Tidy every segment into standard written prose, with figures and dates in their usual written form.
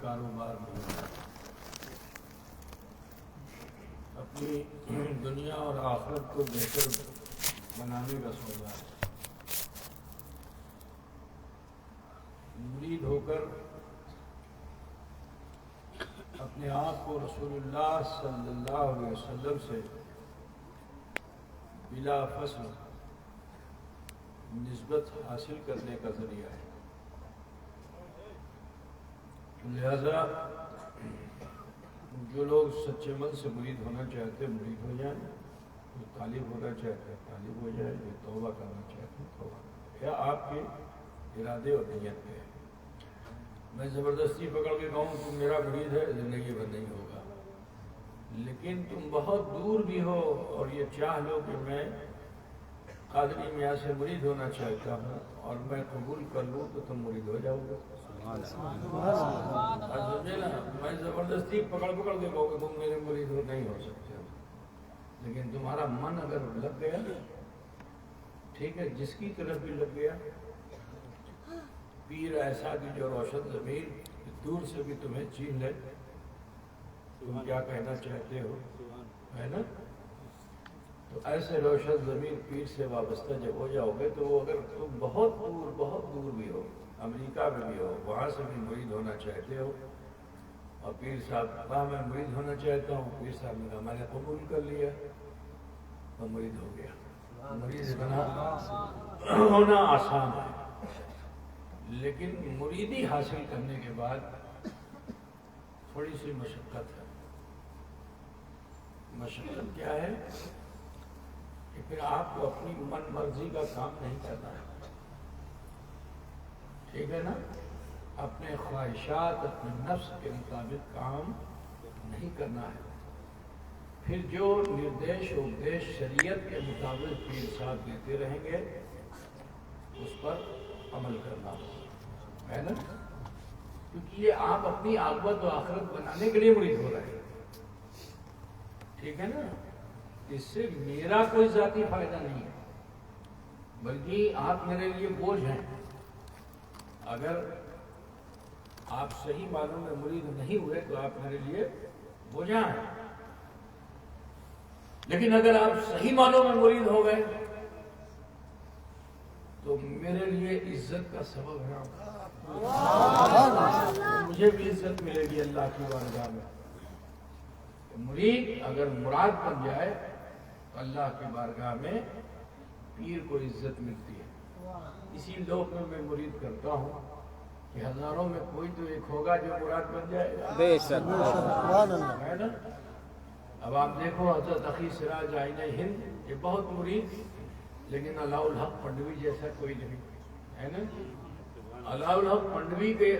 کاروبار میں اپنی دنیا اور آخرت کو بہتر بنانے کا سوچا ہے۔ مرید ہو کر اپنے آپ کو رسول اللہ صلی اللہ علیہ وسلم سے بلا فصل نسبت حاصل کرنے کا ذریعہ ہے۔ لہذا جو لوگ سچے من سے مرید ہونا چاہتے ہیں مرید ہو جائیں، جو طالب ہونا چاہتے ہیں طالب ہو جائیں، جو توبہ کرنا چاہتے ہیں توبہ کریں، یا آپ کے ارادے اور نیت پہ ہے۔ میں زبردستی پکڑ کے کہوں تم میرا مرید ہے، زندگی بھر نہیں ہوگا۔ لیکن تم بہت دور بھی ہو اور یہ چاہ لو کہ میں قادری میاں سے مرید ہونا چاہتا ہوں اور میں قبول کر لوں تو تم مرید ہو جاؤ گے۔ میں زبردستی پکڑ کے کہوں کہ تم میرے مرید نہیں ہو سکتے، لیکن تمہارا من اگر لگ گیا ٹھیک ہے، جس کی طرف بھی لگ گیا، پیر ایسا کہ جو روشن ضمیر دور سے بھی تمہیں چین لے، تم کیا کہنا چاہتے ہو، ہے نا؟ تو ایسے روشن ضمیر پیر سے وابستہ جب ہو جاؤ گے تو وہ اگر تم بہت دور بھی ہو، امریکہ میں بھی ہو، وہاں سے بھی مرید ہونا چاہتے ہو، اور پیر صاحب کہا میں مرید ہونا چاہتا ہوں، پیر صاحب نے کہا میں نے قبول کر لیا، تو مرید ہو گیا۔ مرید ہونا آسان ہے، لیکن مریدی حاصل کرنے کے بعد تھوڑی سی مشقت ہے۔ مشقت کیا ہے کہ پھر آپ کو اپنی من مرضی کا کام نہیں کرنا ہے، ٹھیک ہے نا؟ اپنے خواہشات اپنے نفس کے مطابق کام نہیں کرنا ہے۔ پھر جو نردیش اپدیش شریعت کے مطابق پیر صاحب دیتے رہیں گے اس پر عمل کرنا ہے نا؟ کیونکہ یہ آپ اپنی عاقبت و آخرت بنانے کے لیے مرید ہو رہے ہیں، ٹھیک ہے نا؟ اس سے میرا کوئی ذاتی فائدہ نہیں ہے، بلکہ آپ میرے لیے بوجھ ہیں۔ اگر آپ صحیح معنوں میں مرید نہیں ہوئے تو آپ میرے لیے بوجھا ہیں، لیکن اگر آپ صحیح معنوں میں مرید ہو گئے تو میرے لیے عزت کا سبب ہے، مجھے بھی عزت ملے گی اللہ کی بارگاہ میں۔ مرید اگر مراد بن جائے تو اللہ کی بارگاہ میں پیر کو عزت ملتی ہے۔ اسی لوک میں مرید کرتا ہوں کہ ہزاروں میں کوئی تو ایک ہوگا جو مراد بن جائے گا، بے شک ہے نا؟ اب آپ دیکھو حضرت اخی سراج آئینہ ہند، یہ بہت مرید، لیکن علاء الحق پنڈوی جیسا کوئی نہیں، ہے نا؟ علاء الحق پنڈوی کے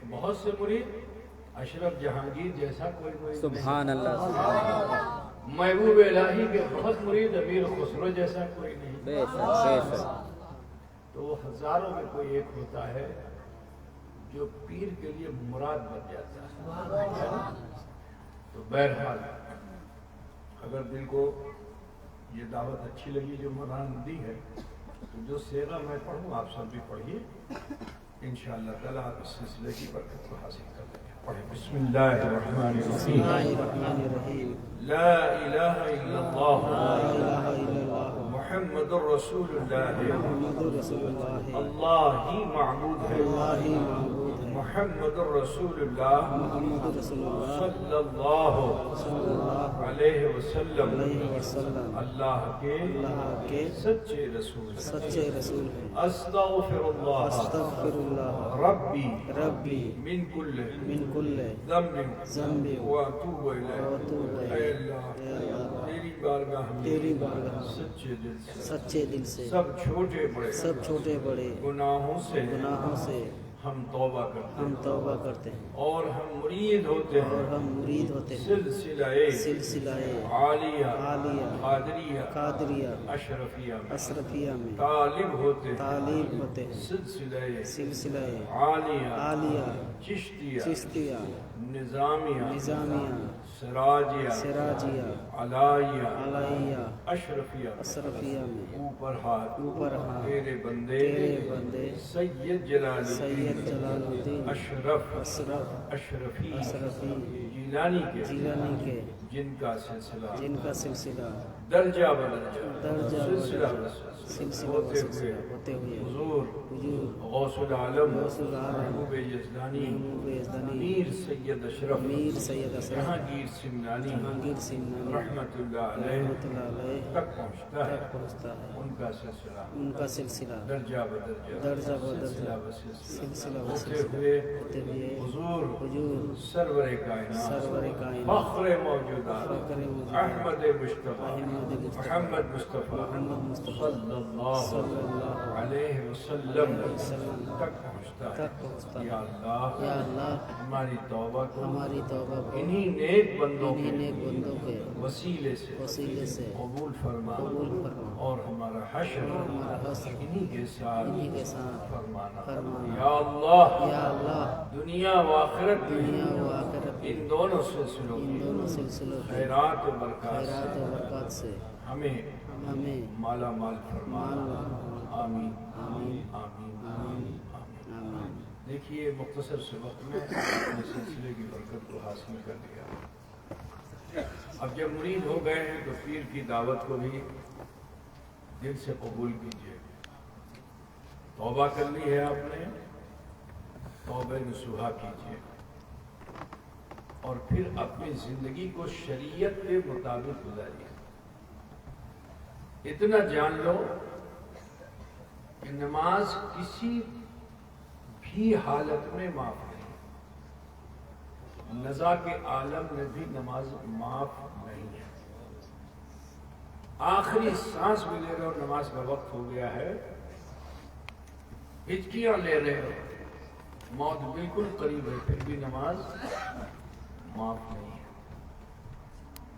بہت سے مرید، اشرف جہانگیر جیسا کوئی مرید سبحان اللہ، محبوب الہی کے بہت مرید، امیر خسرو جیسا کوئی نہیں، بے شک تو وہ ہزاروں میں کوئی ایک ہوتا ہے جو پیر کے لیے مراد بن جاتا ہے۔ تو بہرحال اگر دل کو یہ دعوت اچھی لگی جو مولانا دی ہے تو جو سیغہ میں پڑھوں آپ سب بھی پڑھیے، انشاءاللہ تعالیٰ آپ اس سلسلے کی برکت کو حاصل کر لیں گے۔ پڑھیں بسم اللہ الرحمن الرحیم، لا الہ الا اللہ محمد الرسول اللہ، اللہ ہی معبود ہے، محمد الرسول اللہ صلی اللہ علیہ وسلم اللہ کے سچے رسول ہیں۔ استغفر اللہ ربی من کل ذنب واتوب الیہ، اے اللہ تیری بارگاہ میں سچے دل سے سب چھوٹے بڑے گناہوں سے ہم توبہ کرتے ہیں اور ہم مرید ہوتے ہیں سلسلہ عالیہ قادریہ اشرفیہ میں طالب ہوتے ہیں سلسلہ عالیہ چشتیہ نظامیہ سراجیہ علائیہ اشرفیہ میں اوپر ہاتھ تیرے بندے سید جلالی جلال الدین اشرف اشرف اشرفی اشرفی جیلانی کے جیلانی کے جن کا سلسلہ جن کا سلسلہ درجہ بدرجہ درجہ سلسلہ سلسلہ ہوتے سلسلہ ہوئے ہوتے ہوئے حضور حضور غوث العالم غوث العالم محبوب یزدانی محبوب یزدانی میر سید اشرف میر سید اشرف جہانگیر سمنانی جہانگیر سمنانی رحمت اللہ علیہ رحمۃ اللہ علیہ تک پہنچتا ہے تک پہنچتا ہے ان کا سلسلہ ان کا سلسلہ درجہ بدرجہ درجہ بدرجہ سلسلہ بسلسلہ سلسلہ ہوتے بسلسلہ ہوئے ہوتے ہوئے حضور حضور سرور کائنات سرور کائنات فخر موجودات فخر موجودات احمد مصطفیٰ احمد مصطفیٰ محمد مصطفیٰ محمد مصطفیٰ صلی اللہ صلی اللہ علیہ وسلم وسلم تک پہنچتا ہے تک پہنچتا ہے یا اللہ یا اللہ ہماری توبہ کو ہماری توبہ کو انہی نیک بندوں انہی کے نیک بندوں کے وسیلے سے وسیلے سے قبول فرما قبول فرما اور ہمارا حشر ہمارا حشر انہی کے ساتھ انہی کے ساتھ فرمانا فرمانا یا اللہ یا اللہ دنیا و آخرت کی دنیا و آخرت کی ان دونوں سلسلوں ان کی دونوں سلسلوں کی خیرات و برکات خیرات سے و برکات سے ہمیں ہمیں مالا مال فرمانا آمین آمین آمین آمین آمین دیکھیے مختصر سے وقت میں اپنے سلسلے کی برکت کو حاصل کر لیا. اب جب مرید ہو گئے ہیں تو پیر کی دعوت کو بھی دل سے قبول کیجیے. توبہ کر لی ہے آپ نے, توبہ نصوحہ کیجیے اور پھر اپنی زندگی کو شریعت کے مطابق گزاریے. اتنا جان لو کہ نماز کسی بھی حالت میں معاف نہیں. نزا کے عالم میں بھی نماز معاف نہیں ہے. آخری سانس بھی لے رہے ہو, نماز کا وقت ہو گیا ہے, ہچکیاں لے رہے ہو, موت بالکل قریب ہے, پھر بھی نماز معاف نہیں ہے.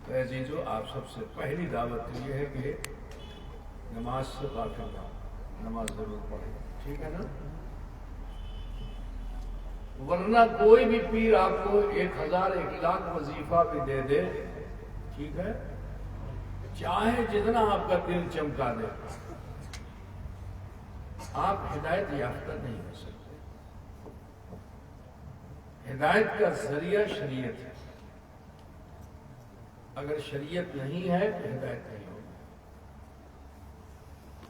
تو عزیزو, آپ سب سے پہلی دعوت یہ ہے کہ نماز سے غافل نہ ہو, نماز ضرور پڑھیں. ٹھیک ہے نا؟ ورنہ کوئی بھی پیر آپ کو 1000 1 لاکھ وظیفہ بھی دے دے, ٹھیک ہے, چاہے جتنا آپ کا دل چمکا دے, آپ ہدایت یافتہ نہیں ہو سکتے. ہدایت کا ذریعہ شریعت ہے. اگر شریعت نہیں ہے تو ہدایت نہیں ہوگی.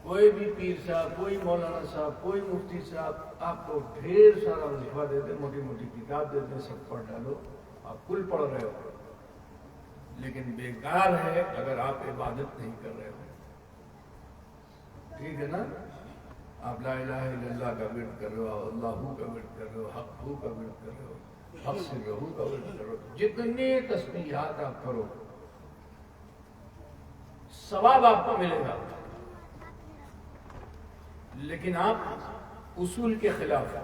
کوئی بھی پیر صاحب, کوئی مولانا صاحب, کوئی مفتی صاحب آپ کو ڈھیر سارا وظیفہ دیتے, موٹی موٹی کتاب دیتے, سب پڑھ ڈالو, آپ کل پڑھ رہے ہو, لیکن بیکار ہے اگر آپ عبادت نہیں کر رہے ہو. ٹھیک ہے نا؟ آپ لا الہ الا اللہ کا ورد کر رہے ہو, اللہ کا ورد کر رہے ہو, حق ہو کا ورد کر رہے ہو, حق سے رہو کا ورد کر رہے ہو, جتنے تسبیحات آپ کرو ثواب آپ کو ملے گا. لیکن آپ اصول کے خلاف ہیں,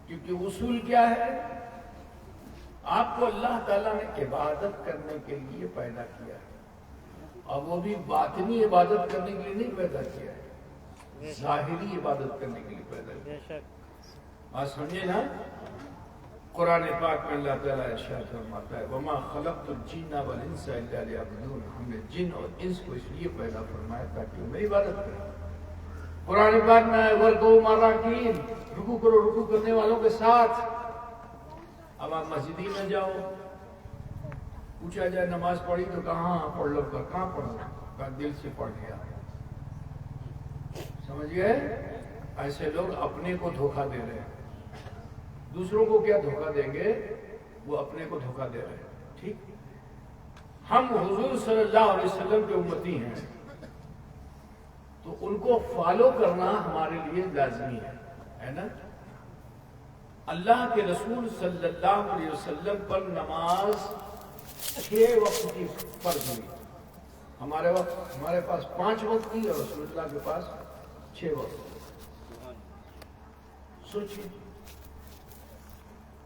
کیونکہ اصول کیا ہے؟ آپ کو اللہ تعالیٰ نے عبادت کرنے کے لیے پیدا کیا ہے, اور وہ بھی باطنی عبادت کرنے کے لیے نہیں پیدا کیا ہے, ظاہری عبادت کرنے کے لیے پیدا کیا ہے. بات سمجھے نا؟ قرآن پاک میں اللہ تعالیٰ ارشاد فرماتا ہے, وَمَا خَلَقْتُ الْجِنَّ وَالْإِنسَ إِلَّا لِيَعْبُدُونِ, ہم نے جن اور انس کو اس لیے پیدا فرمایا تاکہ وہ میری عبادت کریں. قرآن پاک میں وَرْكُعُوا مَعَ الرَّاكِعِينَ, رکوع کرو رکوع کرنے والوں کے ساتھ. اب آپ مسجد ہی میں جاؤ, پوچھا جائے نماز پڑھی تو کہاں پڑھ لو, کہاں پڑھو, دل سے پڑھ لیا. سمجھ گئے؟ ایسے لوگ اپنے کو دھوکہ دے رہے ہیں. دوسروں کو کیا دھوکہ دیں گے, وہ اپنے کو دھوکہ دے رہے ہیں. ٹھیک, ہم حضور صلی اللہ علیہ وسلم کے امتی ہیں تو ان کو فالو کرنا ہمارے لیے لازمی ہے نا؟ اللہ کے رسول صلی اللہ علیہ وسلم پر نماز 6 وقت کی فرض ہوئی. ہمارے پاس 5 وقت کی اور رسول اللہ کے پاس 6 وقت. سوچیے,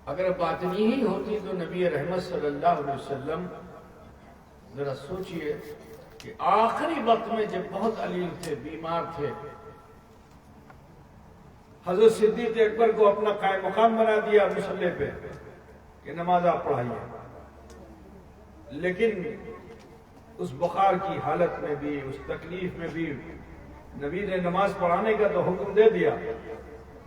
اگر باطنی ہی ہوتی تو نبی رحمت صلی اللہ علیہ وسلم, ذرا سوچئے کہ آخری وقت میں جب بہت علیل تھے, بیمار تھے, حضرت صدیق اکبر کو اپنا قائم مقام بنا دیا مصلی پہ کہ نماز آپ پڑھائیے. لیکن اس بخار کی حالت میں بھی, اس تکلیف میں بھی نبی نے نماز پڑھانے کا تو حکم دے دیا,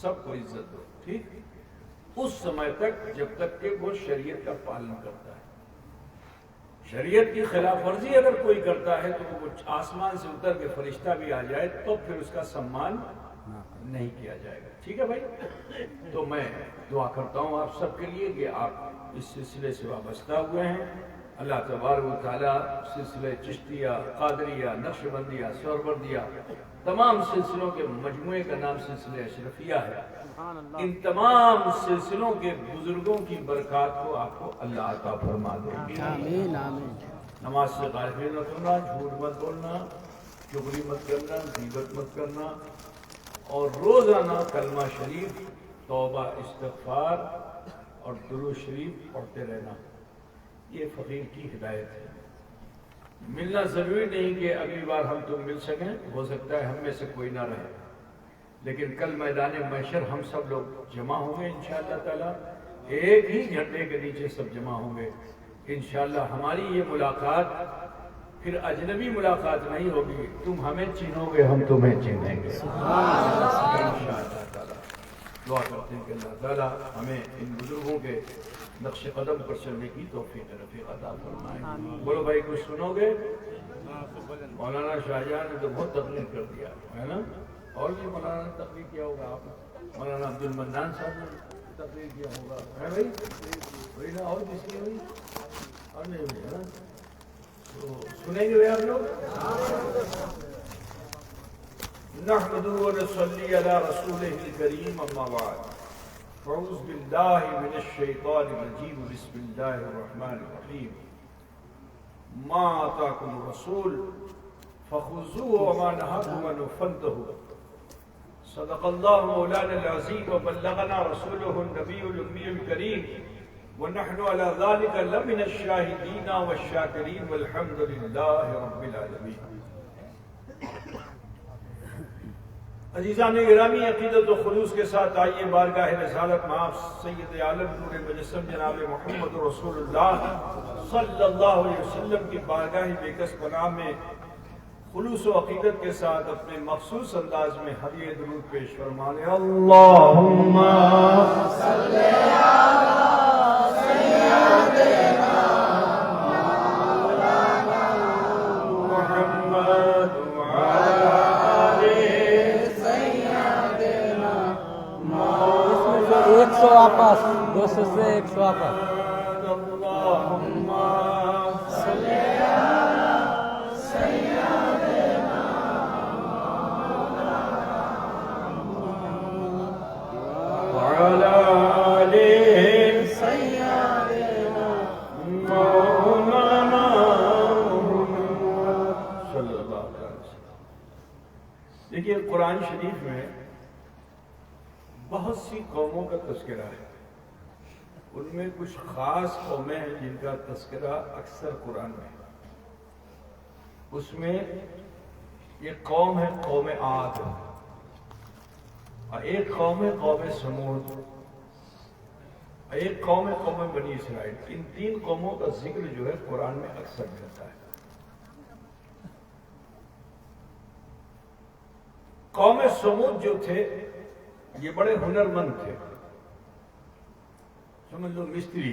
سب کو عزت دو، ٹھیک؟ اس سمے تک جب تک کہ وہ شریعت کا پالن کرتا ہے۔ شریعت کی خلاف ورزی اگر کوئی کرتا ہے تو وہ آسمان سے اتر کے فرشتہ بھی آ جائے تو پھر اس کا سمان نہیں کیا جائے گا، ٹھیک ہے بھائی؟ تو میں دعا کرتا ہوں آپ سب کے لیے کہ آپ اس سلسلے سے وابستہ ہوئے ہیں، اللہ تبارک و تعالیٰ سلسلے چشتیہ، قادریہ، نقشبندیہ، سہروردیہ، تمام سلسلوں کے مجموعے کا نام سلسلہ اشرفیہ ہے، ان تمام سلسلوں کے بزرگوں کی برکات کو آپ کو اللہ عطا فرما دے۔ آمین آمین۔ نماز سے غافل نہ کرنا، جھوٹ مت بولنا، چغلی مت کرنا، غیبت مت کرنا، اور روزانہ کلمہ شریف، توبہ، استغفار اور درود شریف پڑھتے رہنا، یہ فقیر کی ہدایت ہے۔ ملنا ضروری نہیں کہ اگلی بار ہم تم مل سکیں، ہو سکتا ہے ہم میں سے کوئی نہ رہے، لیکن کل میدان محشر ہم سب لوگ جمع ہوں گے انشاءاللہ تعالی، ایک ہی جھنڈے کے نیچے سب جمع ہوں گے انشاءاللہ۔ ہماری یہ ملاقات پھر اجنبی ملاقات نہیں ہوگی، تم ہمیں چینو گے، ہم تمہیں چینیں گے انشاءاللہ تعالی۔ دعا کرتے ہیں کہ اللہ تعالی ہمیں ان بزرگوں کے نقش قدم پر چلنے کی توفیق رفیق عطا فرمائے۔ بولو بھائی کچھ سنو گے؟ مولانا شاہجہاں نے تو بہت تقریر کر دیا ہے نا، اور بھی مولانا نے تقریر کیا ہوگا، آپ مولانا عبد المنان صاحب نے تقریر کیا ہوگا، ہے بھائی؟ وہی نا، اور کس کی ہوئی؟ اور نہیں ہوئی ہے نا؟ تو سنیں گے آپ لوگ؟ نحمدہ و نصلی علی رسولہ الکریم، اما بعد، فاعوذ باللہ من الشیطان الرجیم، بسم اللہ الرحمن الرحیم۔ ما آتاکم الرسول فخذوه وما نهاكم عنه فانتهوا۔ صدق اللہ مولانا العظیم وبلغنا رسوله النبی الأمی الکریم، ونحن على ذلك لمن الشاہدین والشاکرین والحمد للہ رب العالمین۔ عزیزان گرامی، عقیدت و خلوص کے ساتھ آئیے بارگاہ رسالت مآب سید عالم نور مجسم جناب محمد رسول اللہ صلی اللہ علیہ وسلم کی بارگاہ بے کس پناہ میں خلوص و عقیدت کے ساتھ اپنے مخصوص انداز میں ہدیہ درود پیش فرمانے۔ اللہم صلی علی سیدنا محمد وعلی ایک سو واپس، 200 سے 100 واپس۔ اللہم صلی علی سیدنا وعلی آل سیدنا مولانا صلی اللہ علیہ وسلم۔ دیکھیے قرآن شریف میں بہت سی قوموں کا تذکرہ ہے، ان میں کچھ خاص قومیں ہیں جن کا تذکرہ اکثر قرآن میں ہے۔ اس میں ایک قوم ہے قوم عاد، اور ایک قوم ہے قوم سمود، اور ایک قوم ہے قوم بنی اسرائیل۔ ان تین قوموں کا ذکر جو ہے قرآن میں اکثر ملتا ہے۔ قوم سمود جو تھے یہ بڑے ہنرمند تھے، سمجھ لو مستری،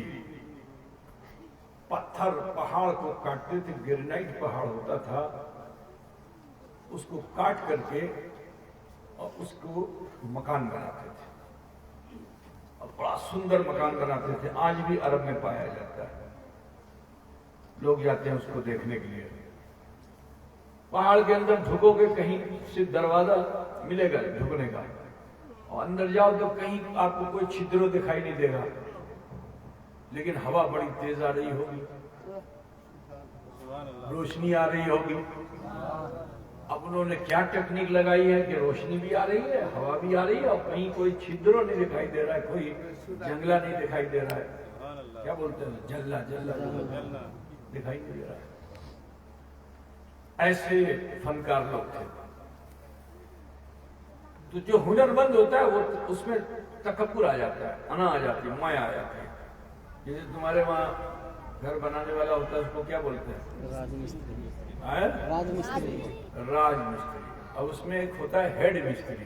پتھر پہاڑ کو کاٹتے تھے، گرینائٹ پہاڑ ہوتا تھا، اس کو کاٹ کر کے اور اس کو مکان بناتے تھے، اور بڑا سندر مکان بناتے تھے۔ آج بھی عرب میں پایا جاتا ہے، لوگ جاتے ہیں اس کو دیکھنے کے لیے۔ پہاڑ کے اندر ڈھکو گے کہیں سے دروازہ ملے گا ڈھکنے کا، اور اندر جاؤ تو کہیں آپ کو کوئی چھدرو دکھائی نہیں دے گا، لیکن ہوا بڑی تیز آ رہی ہوگی، روشنی آ رہی ہوگی۔ اب انہوں نے کیا ٹیکنیک لگائی ہے کہ روشنی بھی آ رہی ہے، ہوا بھی آ رہی ہے، اور کہیں کوئی چھدرو نہیں دکھائی دے رہا ہے، کوئی جنگلہ نہیں دکھائی دے رہا ہے، کیا بولتے ہیں جلا دکھائی نہیں دے رہا ہے۔ ایسے فنکار لوگ تھے۔ تو جو ہنرمند ہوتا ہے وہ اس میں تکبر آ جاتا ہے، انا آ جاتی ہے، مایا آ جاتی ہے۔ جیسے تمہارے وہاں گھر بنانے والا ہوتا ہے اس کو کیا بولتے ہیں؟ راج مستری۔ راج مستری۔ اور اس میں ایک ہوتا ہے ہیڈ مستری،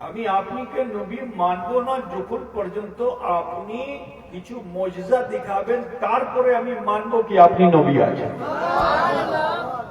আমি আপনাকে নবী মানবো না যখন পর্যন্ত আপনি কিছু মুজিজা দেখাবেন, তারপরে আমি মানবো কি আপনি নবী আছেন।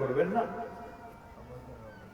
করবেন না।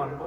মানবো।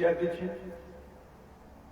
চাইতেছেন?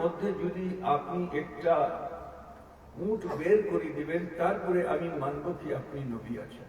মধ্যে যদি আপনি একটা উট বের করে দিবেন তারপরে আমি মানবো কি আপনি নবী আছেন।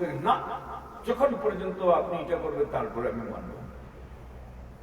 করে না, যখন পর্যন্ত আপনি এটা করবেন তারপরে আমি মানবো।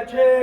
আছেন,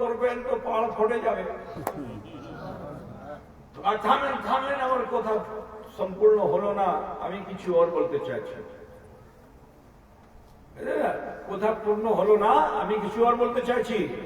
করবেন তো পাহাড় ফটে যাবে। তো থামেন আমার কথা সম্পূর্ণ হলো না, আমি কিছু আর বলতে চাইছি। কথা পূর্ণ হলো না, আমি কিছু আর বলতে চাইছি।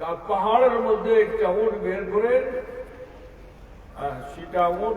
পাহাড়ের মধ্যে একটা উট বের করে সেটা উট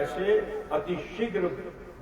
আসে অতি শীঘ্র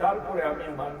তারপরে আমি মানব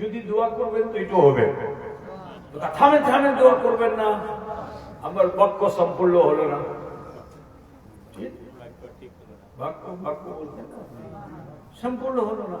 যদি দোয়া করবেন তো এটা হবে। তো থামেন থামেন দোয়া করবেন না, আমার বাক্য সম্পূর্ণ হলো না। ঠিক বাক্য বলতে না সম্পূর্ণ হলো না।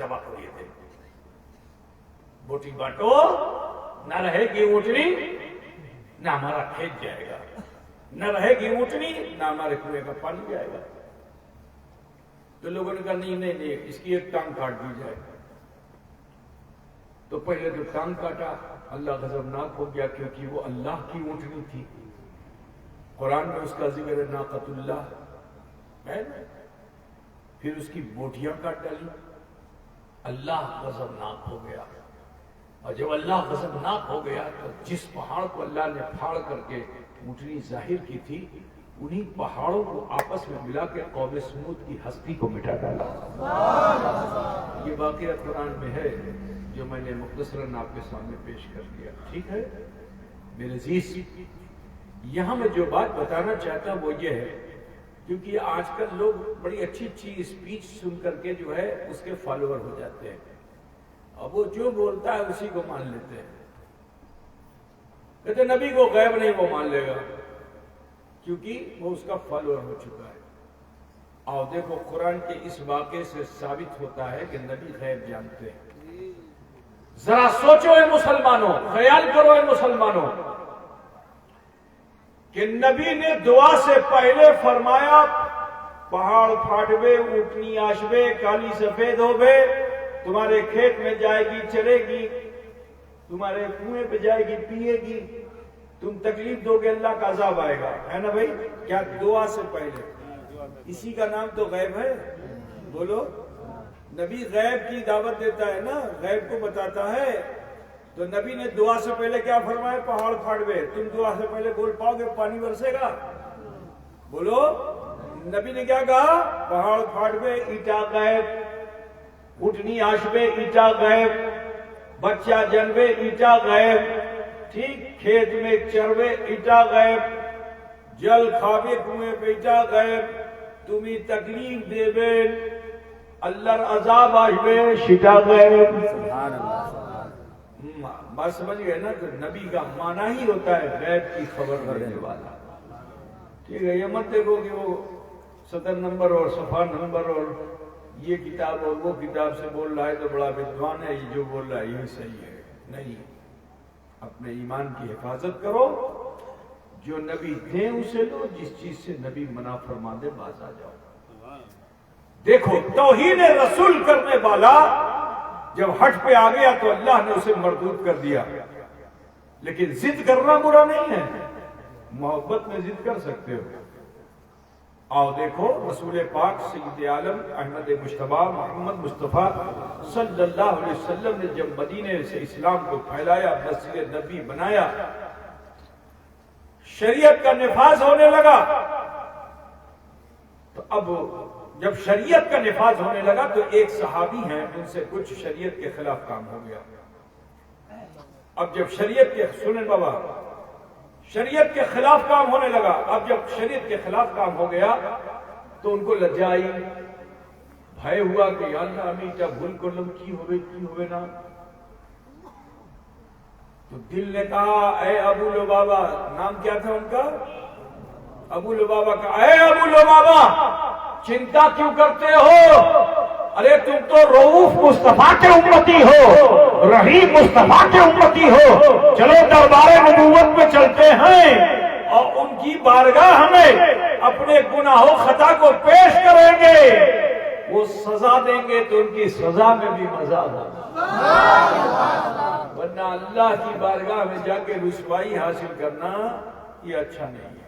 ذبح کر دیے تھے. بوٹی بانٹو, نہ رہے گی اونٹنی نہ ہمارا کھیت جائے گا, نہ رہے گی اونٹنی نہ ہمارے کنویں کا پانی جائے گا. تو لوگوں نے کہا نہیں نہیں نہیں, اس کی ایک ٹانگ کاٹ دی جائے. تو پہلے تو ٹانگ کاٹا, اللہ غضبناک ہو گیا کیونکہ وہ اللہ کی اونٹنی تھی. قرآن میں اس کا ذکر ہے ناقۃ اللہ ہے. پھر اس کی بوٹیاں کاٹ ڈالی, اللہ غضبناک ہو گیا. اور جب اللہ غضبناک ہو گیا تو جس پہاڑ کو اللہ نے پھاڑ کر کے اونٹنی ظاہر کی تھی, انہی پہاڑوں کو آپس میں ملا کے قوم سمود کی ہستی کو مٹا ڈالا. یہ واقعہ قرآن میں ہے جو میں نے مختصراً آپ کے سامنے پیش کر دیا. ٹھیک ہے میرے عزیز, یہاں میں جو بات بتانا چاہتا ہوں وہ یہ ہے, کیونکہ آج کل لوگ بڑی اچھی اچھی اسپیچ سن کر کے جو ہے اس کے فالوور ہو جاتے ہیں. اب وہ جو بولتا ہے اسی کو مان لیتے ہیں. کہتے نبی کو غیب نہیں وہ مان لے گا کیونکہ وہ اس کا فالوور ہو چکا ہے. اور دیکھو قرآن کے اس واقعے سے ثابت ہوتا ہے کہ نبی غیب جانتے ہیں. ذرا سوچو اے مسلمانوں, خیال کرو اے مسلمانوں, کہ نبی نے دعا سے پہلے فرمایا پہاڑ پھاٹوے, اونٹنی آشوے, کالی سفید ہوے, تمہارے کھیت میں جائے گی چرے گی, تمہارے کنویں پہ جائے گی پیے گی, تم تکلیف دو گے اللہ کا عذاب آئے گا. ہے نا بھائی, کیا دعا سے پہلے؟ اسی کا نام تو غیب ہے. بولو, نبی غیب کی دعوت دیتا ہے نا, غیب کو بتاتا ہے. تو نبی نے دعا سے پہلے کیا فرمایا؟ پہاڑ پھاڑوے. تم دعا سے پہلے بول پاؤ گے پانی برسے گا؟ بولو, نبی نے کیا کہا؟ پہاڑ پھاڑوے, ایٹا غیب, اٹھنی آشوے, ایٹا غیب, بچہ جنوے, ایٹا غیب, ٹھیک, کھیت میں چروے, ایٹا غیب, جل کھاوے کنویں پہ, ایٹا غیب, تمہیں تکلیف دے بے اللہ عذاب آشوے, شٹا غیب. سبحان اللہ. بات سمجھ گئے نا؟ کہ نبی کا معنی ہی ہوتا ہے غیب کی خبر دینے والا. ٹھیک ہے, یہ مت دیکھو کہ وہ 70 نمبر اور صفحہ نمبر اور یہ کتاب اور وہ کتاب سے بول رہا ہے تو بڑا ودوان ہے, یہ جو بول رہا ہے یہ صحیح ہے. نہیں, اپنے ایمان کی حفاظت کرو, جو نبی دیں اسے لو, جس چیز سے نبی منع فرما دے باز آ جاؤ. دیکھو توہین رسول کرنے والا جب ہٹ پہ آ گیا تو اللہ نے اسے مردود کر دیا. لیکن ضد کرنا برا نہیں ہے, محبت میں ضد کر سکتے ہو. آؤ دیکھو رسول پاک سید عالم احمد مجتبی محمد مصطفیٰ صلی اللہ علیہ وسلم نے جب مدینے سے اسلام کو پھیلایا, مسجد نبی بنایا, شریعت کا نفاذ ہونے لگا, تو اب جب شریعت کا نفاذ ہونے لگا تو ایک صحابی ہیں, ان سے کچھ شریعت کے خلاف کام ہو گیا. اب جب شریعت کے, سنیں بابا, شریعت کے خلاف کام ہونے لگا, اب جب شریعت کے خلاف کام ہو گیا تو ان کو لجائی, بھائی ہوا کہ یا اللہ ہمیں کیا بھول کر لم کی ہوئے نا. تو دل نے کہا اے ابو لبابہ, نام کیا تھا ان کا؟ ابو لبابہ کا, اے ابو لبابہ چنتا کیوں کرتے ہو؟ ارے تم تو رؤوف مصطفیٰ کے امتی ہو, رحیم مصطفیٰ کے امتی ہو, چلو دربار نبوت میں چلتے ہیں اور ان کی بارگاہ ہمیں اپنے گناہوں خطا کو پیش کریں گے, وہ سزا دیں گے تو ان کی سزا میں بھی مزہ ہوگا. ورنہ اللہ کی بارگاہ میں جا کے رسوائی حاصل کرنا یہ اچھا نہیں ہے.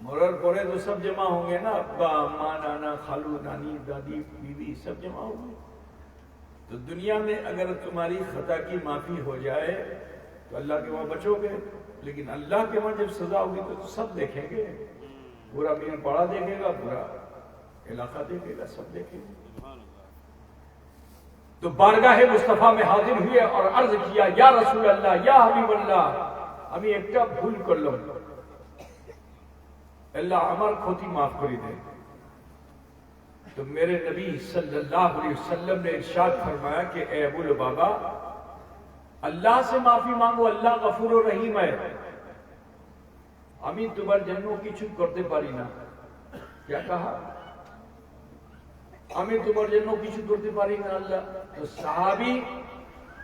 مرر پڑے تو سب جمع ہوں گے نا, ابا اماں نانا خالو نانی دادی بیوی سب جمع ہوں گے. تو دنیا میں اگر تمہاری خطا کی معافی ہو جائے تو اللہ کے وہاں بچو گے, لیکن اللہ کے وہاں جب سزا ہوگی تو سب دیکھیں گے, پورا میر پڑا دیکھے گا, پورا علاقہ دیکھے گا, سب دیکھیں گے. تو بارگاہ مصطفیٰ میں حاضر ہوئے اور عرض کیا یا رسول اللہ, یا حبیب اللہ, ہمیں ایک بھول کر لو, اللہ ہمار کھوتی معاف کری دے. تو میرے نبی صلی اللہ علیہ وسلم نے ارشاد فرمایا کہ اے ابو لبابہ اللہ سے معافی مانگو, اللہ غفور و رحیم ہے. ہمیں تمہار جنوں کی چھپ کرتے پاری نا. کیا کہا؟ আমি তোমার জন্য কিছু করতে পারি না আল্লাহ। তো সাহাবী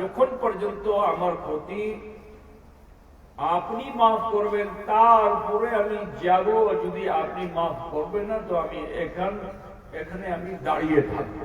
যখন পর্যন্ত আমার ক্ষতি আপনি মাফ করবেন তারপরে আমি যাব, যদি আপনি মাফ করবেন না তো আমি এখানে আমি দাঁড়িয়ে থাকবো।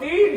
3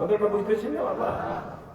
কথাটা বুঝতেছেন না বাবা?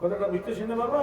কথাটা বুঝতেছেন না বাবা?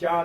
4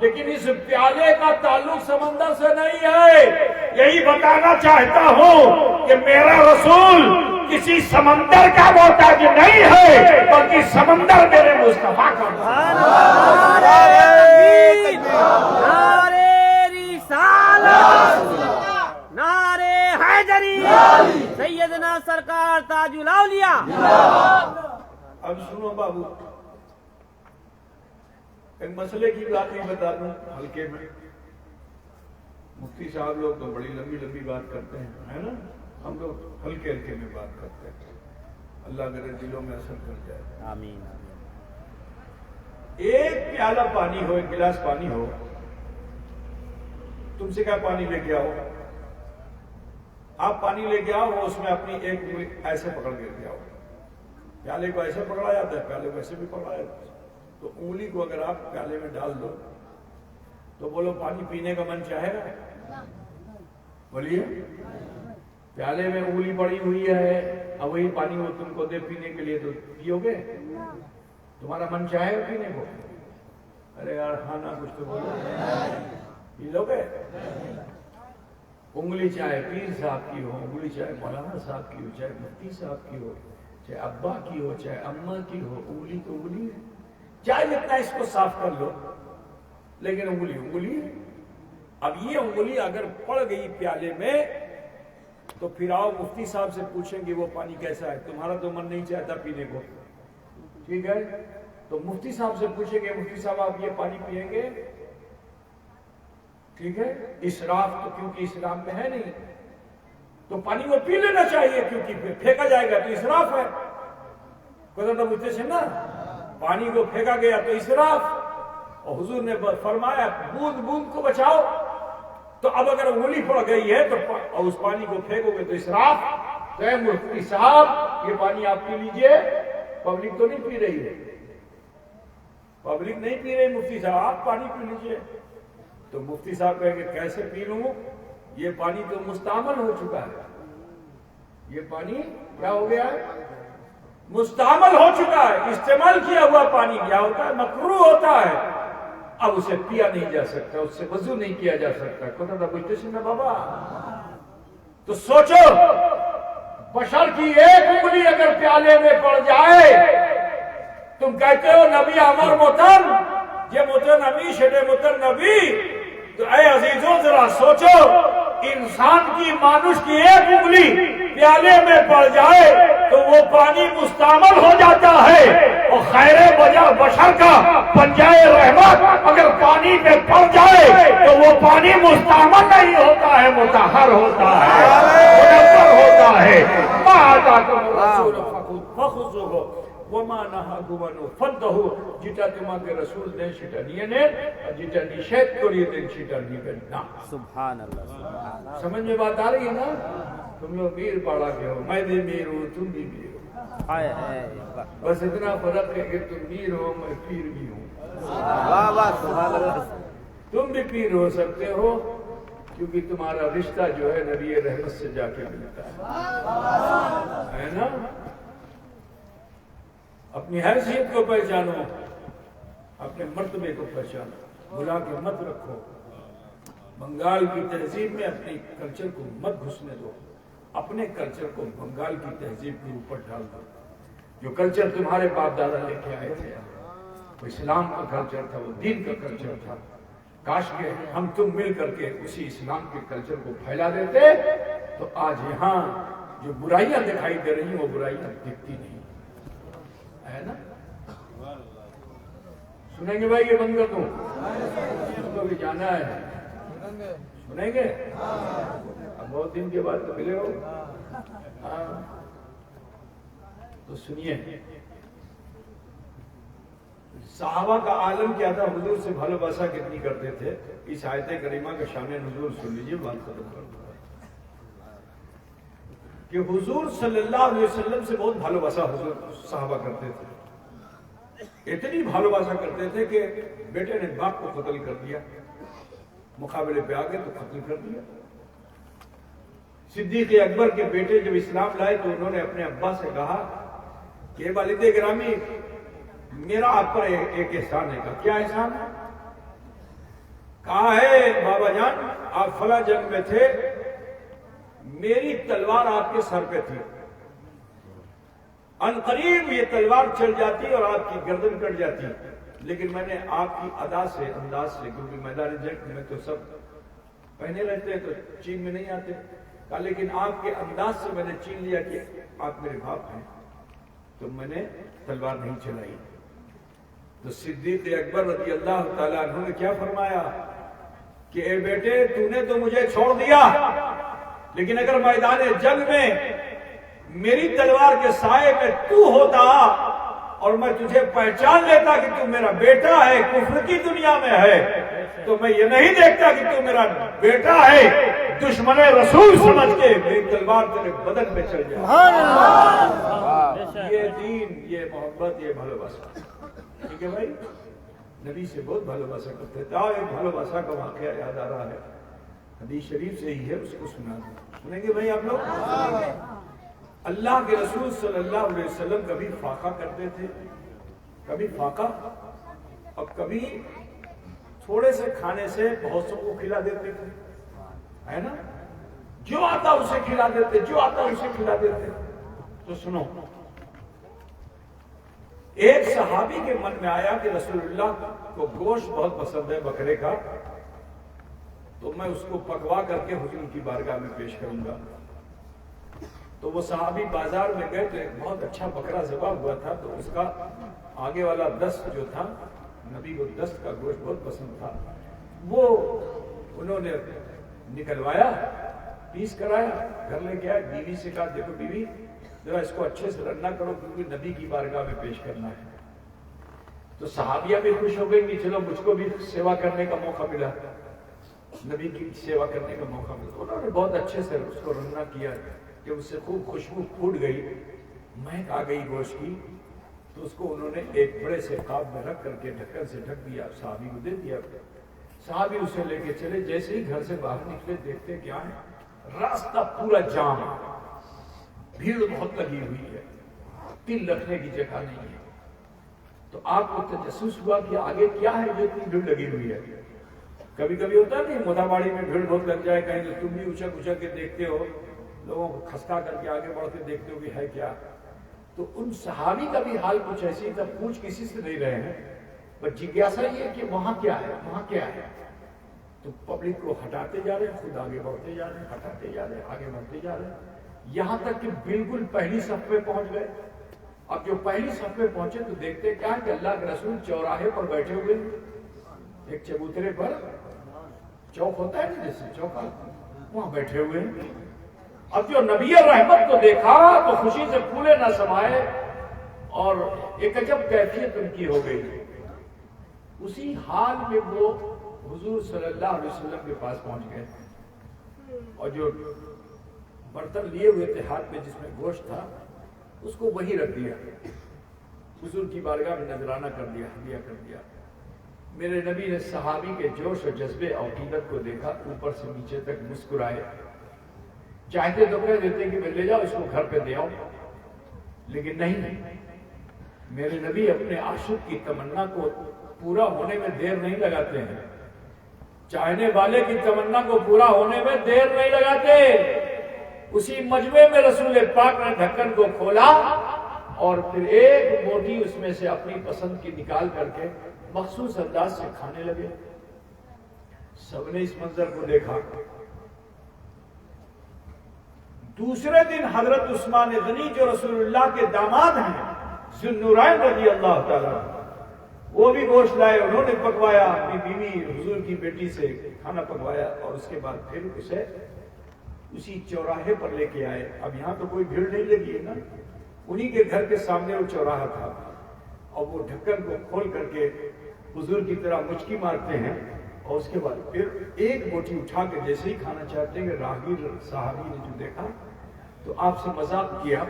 لیکن اس پیالے کا تعلق سمندر سے نہیں ہے. یہی بتانا چاہتا ہوں کہ میرا رسول کسی سمندر کا محتاج نہیں ہے بلکہ سمندر میرے مصطفیٰ کا نعرے حیدری سیدنا سرکار تاج الاولیاء. اب سنو بابو، ایک مسئلے کی بات نہیں بتا دوں ہلکے میں. مفتی صاحب لوگ تو بڑی لمبی لمبی بات کرتے ہیں، ہے نا؟ ہم لوگ ہلکے ہلکے میں بات کرتے ہیں. اللہ میرے دلوں میں اثر کر جائے. آمین. ایک پیالہ پانی ہو، ایک گلاس پانی ہو، تم سے کیا پانی لے کے آؤ؟ آپ پانی لے کے آؤ، اس میں اپنی ایک انگلی ایسے پکڑ کے لے آؤ. پیالے کو ایسے پکڑا جاتا ہے، پیالے کو ایسے بھی پکڑا جاتا ہے. تو انگلی کو اگر آپ پیالے میں ڈال دو تو بولو پانی پینے کا من چاہے گا؟ بولیے. پیالے میں انگلی پڑی ہوئی ہے، اب وہی پانی وہ تم کو دے پینے کے لیے، تو پیو گے؟ تمہارا من چاہے گا پینے کو؟ ارے یار کھانا کچھ تو بولو، پی لو گے؟ انگلی چاہے پیر صاحب کی ہو، انگلی چاہے مولانا صاحب کی ہو، چاہے مفتی صاحب کی ہو، چاہے ابا کی ہو، چاہے اماں کی ہو، انگلی تو انگلی ہے. چاہے جتنا اس کو صاف کر لو لیکن انگلی انگلی ہے. اب یہ انگلی اگر پڑ گئی پیالے میں تو پھر آؤ مفتی صاحب سے پوچھیں گے وہ پانی کیسا ہے. تمہارا تو من نہیں چاہتا پینے کو، ٹھیک ہے؟ تو مفتی صاحب سے پوچھیں گے مفتی صاحب آپ یہ پانی پیئیں گے؟ ٹھیک ہے؟ اسراف تو کیونکہ اسلام میں ہے نہیں، تو پانی کو پی لینا چاہیے کیونکہ پھینکا جائے گا تو اسراف ہے. کوئی تو مجھے سے نا پانی کو پھینکا گیا تو اسراف. اور حضور نے فرمایا بوند بوند کو بچاؤ. تو اب اگر انگلی پڑ گئی ہے تو اس پانی کو پھینکو گے تو اسراف. تو اے مفتی صاحب یہ پانی آپ پی لیجئے. پبلک تو نہیں پی رہی ہے، پبلک نہیں پی رہی. مفتی صاحب آپ پانی پی لیجئے. تو مفتی صاحب کہیں گے کیسے پی لوں؟ یہ پانی تو مستعمل ہو چکا ہے. یہ پانی کیا ہو گیا ہے؟ مستعمل ہو چکا ہے. استعمال کیا ہوا پانی کیا ہوتا ہے؟ مکروہ ہوتا ہے. اب اسے پیا نہیں جا سکتا، اس سے وضو نہیں کیا جا سکتا. کتا تھا بجھتے سننا بابا. تو سوچو بشر کی ایک انگلی اگر پیالے میں پڑ جائے، تم کہتے ہو نبی امر متن یہ متن نبی شڈے متن نبی. تو اے عزیزوں ذرا سوچو انسان کی مانوش کی ایک انگلی پیالے میں پڑ جائے تو وہ پانی مستعمل ہو جاتا ہے. اور خیر بشر کا پنجائے رحمت اگر پانی میں پڑ جائے تو وہ پانی مستعمل نہیں ہوتا ہے، مطہر ہوتا ہے، منور ہوتا ہے. ما آتاکم الرسول فخذوہ وما نہاکم عنہ فانتہوا. جیتا تمہارے رسول نے شیٹا نینے اور جیتا نشید کریے دن شیٹا نیبن نا. سبحان اللہ سبحان اللہ. سمجھ میں بات آ رہی ہے نا؟ تم لوگ میر پاڑا کے ہو، میں بھی میر ہوں، تم بھی میر ہو. بس اتنا فرق ہے کہ تم میر ہو میں پیر بھی ہوں. واہ واہ سبحان اللہ. تم بھی پیر ہو سکتے ہو کیونکہ تمہارا رشتہ جو ہے نبی رحمت سے جا کے ملتا ہے نا. اپنی حیثیت کو پہچانو، اپنے مرتبے کو پہچانو، بلا کے مت رکھو. بنگال کی تہذیب میں اپنے کلچر کو مت گھسنے دو. اپنے کلچر کو بنگال کی تہذیب کے اوپر ڈال دو. جو کلچر تمہارے باپ دادا لے کے آئے تھے وہ اسلام کا کلچر تھا، وہ دین کا کلچر تھا. کاش کہ ہم تم مل کر کے اسی اسلام کے کلچر کو پھیلا دیتے تو آج یہاں جو برائیاں دکھائی دے رہی ہیں وہ برائیاں دکھتی نہیں ہے نا. سنیں گے بھائی یہ بند کر دوں؟ ہم کو بھی جانا ہے. سنیں گے؟ اب بہت دن کے بعد تو ملے ہو. تو سنیے صحابہ کا عالم کیا تھا، حضور سے بھلواسا کتنی کرتے تھے. اس آیت کریمہ کا شان نزول سن لیجیے، بات ختم کر دوں کہ حضور صلی اللہ علیہ وسلم سے بہت بھلواسا حضور صحابہ کرتے تھے. اتنی بھلواسا کرتے تھے کہ بیٹے نے باپ کو قتل کر دیا، مقابلے پہ آگے تو قتل کر دیا. صدیق اکبر کے بیٹے جب اسلام لائے تو انہوں نے اپنے ابا سے کہا کہ والد گرامی میرا آپ پر ایک احسان ہے. کیا احسان ہے؟ کہا ہے بابا جان آپ فلاں جنگ میں تھے، میری تلوار آپ کے سر پہ تھی، ان قریب یہ تلوار چل جاتی اور آپ کی گردن کٹ جاتی، لیکن میں نے آپ کی ادا سے انداز سے، کیونکہ میدان جنگ میں تو سب پہنے رہتے ہیں تو چین میں نہیں آتے، کہا لیکن آپ کے انداز سے میں نے چین لیا کہ آپ میرے باپ ہیں، تو میں نے تلوار نہیں چلائی۔ تو صدیق اکبر رضی اللہ تعالیٰ عنہ نے کیا فرمایا کہ اے بیٹے تو نے تو مجھے چھوڑ دیا، لیکن اگر میدان جنگ میں میری تلوار کے سائے میں تو ہوتا اور میں تجھے پہچان لیتا کہ تو میرا بیٹا ہے، کفر کی دنیا میں ہے، تو میں یہ نہیں دیکھتا کہ تو میرا بیٹا ہے، دشمن رسول سمجھ کے میری تلوار تیرے بدن میں چل جائے۔ یہ دین، یہ محبت، یہ بھلواسا، ٹھیک ہے بھائی، نبی سے بہت بھلواسا کرتے تھے۔ ایک بھلواسا کا واقعہ یاد آ رہا ہے، حدیث شریف سے ہی ہے، اس کو سنیں گے بھائی آپ لوگ۔ اللہ کے رسول صلی اللہ علیہ وسلم کبھی فاقہ کرتے تھے، کبھی فاقہ، اور کبھی تھوڑے سے کھانے سے بہت سو کو کھلا دیتے تھے، ہے نا، جو آتا اسے کھلا دیتے، جو آتا اسے کھلا دیتے۔ تو سنو، ایک صحابی کے من میں آیا کہ رسول اللہ کو گوشت بہت پسند ہے بکرے کا، تو میں اس کو پکوا کر کے حضور کی بارگاہ میں پیش کروں گا۔ تو وہ صحابی بازار میں گئے تو ایک بہت اچھا بکرا ذبح ہوا تھا، تو اس کا آگے والا دست جو تھا، نبی کو دست کا گوشت بہت پسند تھا، وہ انہوں نے نکلوایا، پیس کرایا، گھر لے کے آئے، بیوی سے کہا دیکھو بیوی ذرا اس کو اچھے سے رننا کرو کیونکہ نبی کی بارگاہ میں پیش کرنا ہے۔ تو صحابیہ بھی خوش ہو گئی کہ چلو مجھ کو بھی سیوا کرنے کا موقع ملا، نبی کی سیوا کرنے کا موقع ملا۔ انہوں نے بہت اچھے سے اس کو رننا کیا کہ اس سے خوب خوشبو پھوٹ گئی، مہک آ گئی گوشت کی، تو اس کو انہوں نے ایک بڑے سے قاب میں رکھ کر کے ڈھکن سے ڈھک دیا، صحابی کو دے دیا۔ صحابی اسے لے کے چلے، جیسے ہی گھر سے باہر نکلے دیکھتے کیا ہے، راستہ پورا جام، بھیڑ بہت لگی ہوئی ہے، دل رکھنے کی جگہ نہیں ہے۔ تو آپ کو تجسس ہوا کہ آگے کیا ہے جو اتنی بھیڑ لگی ہوئی ہے۔ کبھی کبھی ہوتا نہیں مدھاواڑی میں بھیڑ بہت لگ جائے، کہیں تو تم بھی اچھک اچھک کے دیکھتے ہو، لوگوں کو کھسکا کر کے آگے بڑھ کے دیکھتے ہو کہ ہے کیا۔ تو ان صحابی کا بھی حال کچھ ایسی تھا، پوچھ کسی سے نہیں رہے ہیں، بس جگیاسا یہ کہ وہاں کیا ہے، وہاں کیا ہے۔ تو پبلک کو ہٹاتے جا رہے ہیں، خود آگے بڑھتے جا رہے ہیں، ہٹاتے جا رہے ہیں، آگے بڑھتے جا رہے ہیں، یہاں تک کہ بالکل پہلی صف پہ پہنچ گئے۔ اب جو پہلی صف پہ پہنچے تو دیکھتے کیا کہ اللہ کے رسول چوراہے پر بیٹھے ہوئے، ایک چبوترے پر، چوک ہوتا ہے نا جیسے چوکا، وہاں بیٹھے ہوئے ہیں۔ اب جو نبی رحمت کو دیکھا تو خوشی سے پھولے نہ سمائے اور ایک عجب کیفیت ان کی ہو گئی۔ اسی حال میں وہ حضور صلی اللہ علیہ وسلم کے پاس پہنچ گئے اور جو برتن لیے ہوئے تھے ہاتھ میں جس میں گوشت تھا اس کو وہی رکھ دیا، حضور کی بارگاہ میں نذرانہ کر دیا، ہدیہ کر دیا۔ میرے نبی نے صحابی کے جوش و جذبے اور عقیدت کو دیکھا، اوپر سے نیچے تک مسکرائے، چاہتے تو کہہ دیتے کہ میں لے جاؤ اس کو گھر پہ دے آؤں، لیکن نہیں، میرے نبی اپنے عاشق کی تمنا کو پورا ہونے میں دیر نہیں لگاتے ہیں، چاہنے والے کی تمنا کو پورا ہونے میں دیر نہیں لگاتے۔ اسی مجمع میں رسول پاک نے ڈھکن کو کھولا اور پھر ایک موٹی اس میں سے اپنی پسند کی نکال کر کے مخصوص انداز سے کھانے لگے۔ سب نے اس منظر کو دیکھا۔ دوسرے دن حضرت عثمان غنی جو رسول اللہ کے داماد ہیں، ذو النورین رضی اللہ تعالیٰ، وہ بھی گوشت لائے، انہوں نے پکوایا، اپنی بیوی حضور کی بیٹی سے کھانا پکوایا اور اس کے بعد پھر اسے اسی چوراہے پر لے کے آئے۔ اب یہاں تو کوئی بھیڑ نہیں لگی ہے نا، انہی کے گھر کے سامنے وہ چوراہا تھا، اور وہ ڈھکن کو کھول کر کے حضور کی طرح مچکی مارتے ہیں اور اس کے بعد پھر ایک موٹی اٹھا کے جیسے ہی کھانا چاہتے ہیں، راہگیر صحابی نے جو دیکھا تو آپ سے مذاق کیا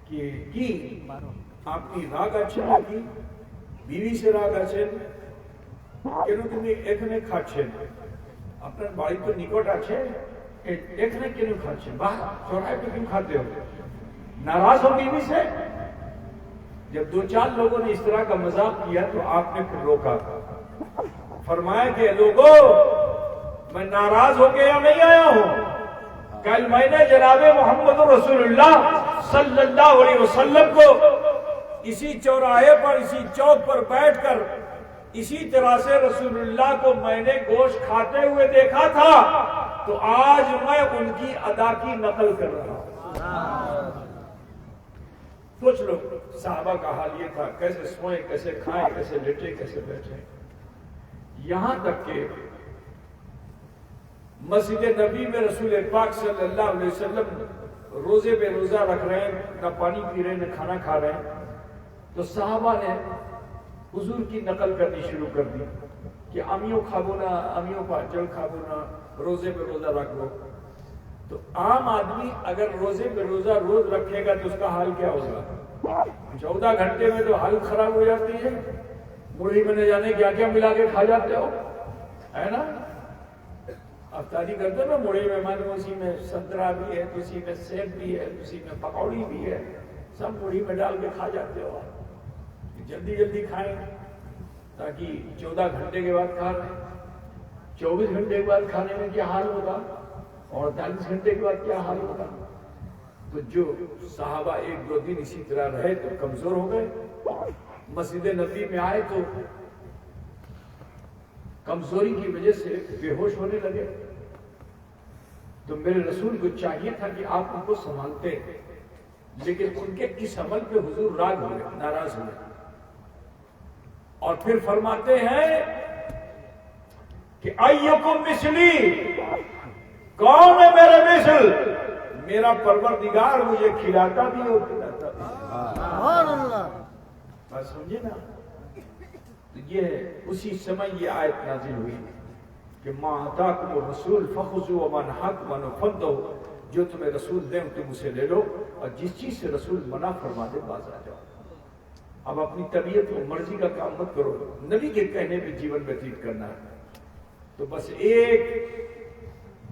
کہ آپ کی راگ اچھے کی بیوی سے راگ اچھے کہ تمہیں ایکھنے کھاچے اپنا باڑی تو نکٹ اچھے ایکھنے کیوں کھاچے، باہر چوراہے پہ کیوں کھاتے ہو، ناراض ہو بیوی سے؟ جب دو چار لوگوں نے اس طرح کا مذاق کیا تو آپ نے پھر روکا، فرمایا کہ لوگوں میں ناراض ہو کے یا نہیں آیا ہوں، کل میں نے جناب محمد رسول اللہ صلی اللہ علیہ وسلم کو اسی چوراہے پر، اسی چوک پر بیٹھ کر اسی طرح سے رسول اللہ کو میں نے گوشت کھاتے ہوئے دیکھا تھا، تو آج میں ان کی ادا کی نقل کر رہا ہوں۔ کچھ لوگ صحابہ کا حال یہ تھا، کیسے سوئیں، کیسے کھائیں، کیسے لیٹے، کیسے بیٹھے، یہاں تک کہ مسجد نبی میں رسول پاک صلی اللہ علیہ وسلم روزے پہ روزہ رکھ رہے ہیں، نہ پانی پی رہے ہیں، نہ کھانا کھا رہے ہیں، تو صحابہ نے حضور کی نقل کرنی شروع کر دی کہ امیوں کھابو نا، امیوں کا جل کھابو نا، روزے پہ روزہ رکھ لو۔ تو عام آدمی اگر روزے پہ روزہ روز رکھے گا تو اس کا حال کیا ہوگا؟ 14 گھنٹے میں تو حالت خراب ہو جاتی ہے، مڑھی میں نہ جانے کیا کیا ملا کے کھا جاتے ہو، ہے نا؟ افطاری کرتے نا مڑھی میں، مان اسی میں سنترا بھی ہے، اسی میں سیب بھی ہے، اسی میں پکوڑی بھی ہے، سب مڑھی میں ڈال کے کھا جاتے ہو۔ جلدی جلدی کھائیں تاکہ 14 گھنٹے کے بعد کھا لیں، 24 گھنٹے کے بعد کھانے میں کیا حال ہوگا، اور 48 گھنٹے کے بعد کیا حال ہوگا۔ تو جو صحابہ 1-2 دن اسی طرح رہے تو کمزور ہو گئے، مسجد نبی میں آئے تو کمزوری کی وجہ سے بے ہوش ہونے لگے۔ تو میرے رسول کو چاہیے تھا کہ آپ ان کو سنبھالتے، لیکن ان کے اس عمل پہ حضور راض ہوئے، ناراض ہوئے، اور پھر فرماتے ہیں کہ ایکم مثلی، کون ہے میرے مثل؟ میرا پروردگار مجھے کھلاتا بھی اور پلاتا بھی۔ سبحان اللہ۔ بات سمجھے نا؟ تو یہ اسی سمے یہ آیت نازل ہوئی کہ ما آتاکم الرسول فخذوا وما نہاکم عنہ فانتہوا، جو تمہیں رسول دیں تم اسے لے لو، اور جس چیز سے رسول منع فرما دے باز آ جاؤ۔ اب اپنی طبیعت و مرضی کا کام مت کرو، نبی کے کہنے پہ جیون وتیت کرنا ہے۔ تو بس ایک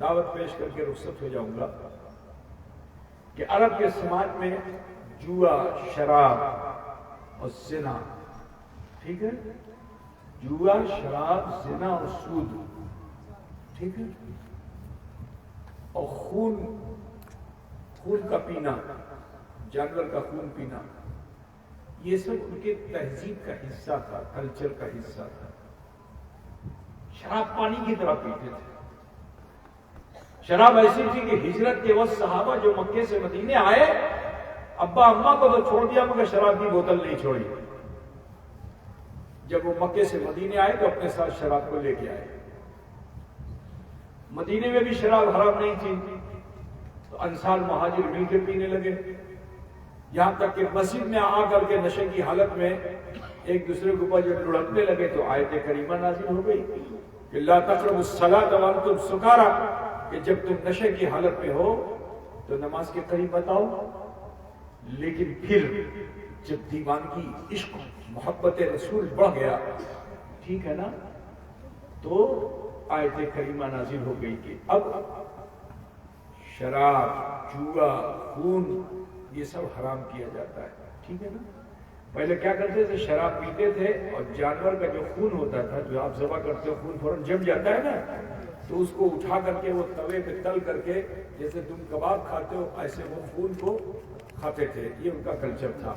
دعوت پیش کر کے رخصت ہو جاؤں گا کہ عرب کے سماج میں جوا، شراب اور زنا، ٹھیک ہے، جوا، شراب، زنا اور سود، ٹھیک ہے، اور خون کا پینا، جانور کا خون پینا، یہ سب ان کے تہذیب کا حصہ تھا، کلچر کا حصہ تھا۔ شراب پانی کی طرح پیتے تھے۔ شراب ایسی تھی کہ ہجرت کے وقت صحابہ جو مکے سے مدینے آئے، ابا اماں کو تو چھوڑ دیا مگر شراب کی بوتل نہیں چھوڑی۔ جب وہ مکے سے مدینے آئے تو اپنے ساتھ شراب کو لے کے آئے۔ مدینے میں بھی شراب حرام نہیں تھی، تو انصار مہاجر مل کے پینے لگے، یہاں تک کہ مسجد میں آ کر کے نشے کی حالت میں ایک دوسرے کے اوپر جب لڑکنے لگے تو آیت کریمہ نازل ہو گئی کہ لا تقربوا الصلاۃ وانتم سکارى، کہ جب تم نشے کی حالت میں ہو تو نماز کے قریب بتاؤ۔ لیکن پھر جب دیوانگی، عشق، محبت رسول بڑھ گیا، ٹھیک ہے نا، تو آیت کریمہ نازل ہو گئی کہ اب شراب، جوا، خون، یہ سب حرام کیا جاتا ہے، ٹھیک ہے نا۔ پہلے کیا کرتے تھے؟ شراب پیتے تھے اور جانور کا جو خون ہوتا تھا، جو آپ ذبح کرتے ہو خون فوراً جم جاتا ہے نا، تو اس کو اٹھا کر کے وہ توے پہ تل کر کے جیسے تم کباب کھاتے ہو ایسے وہ خون کو کھاتے تھے، یہ ان کا کلچر تھا۔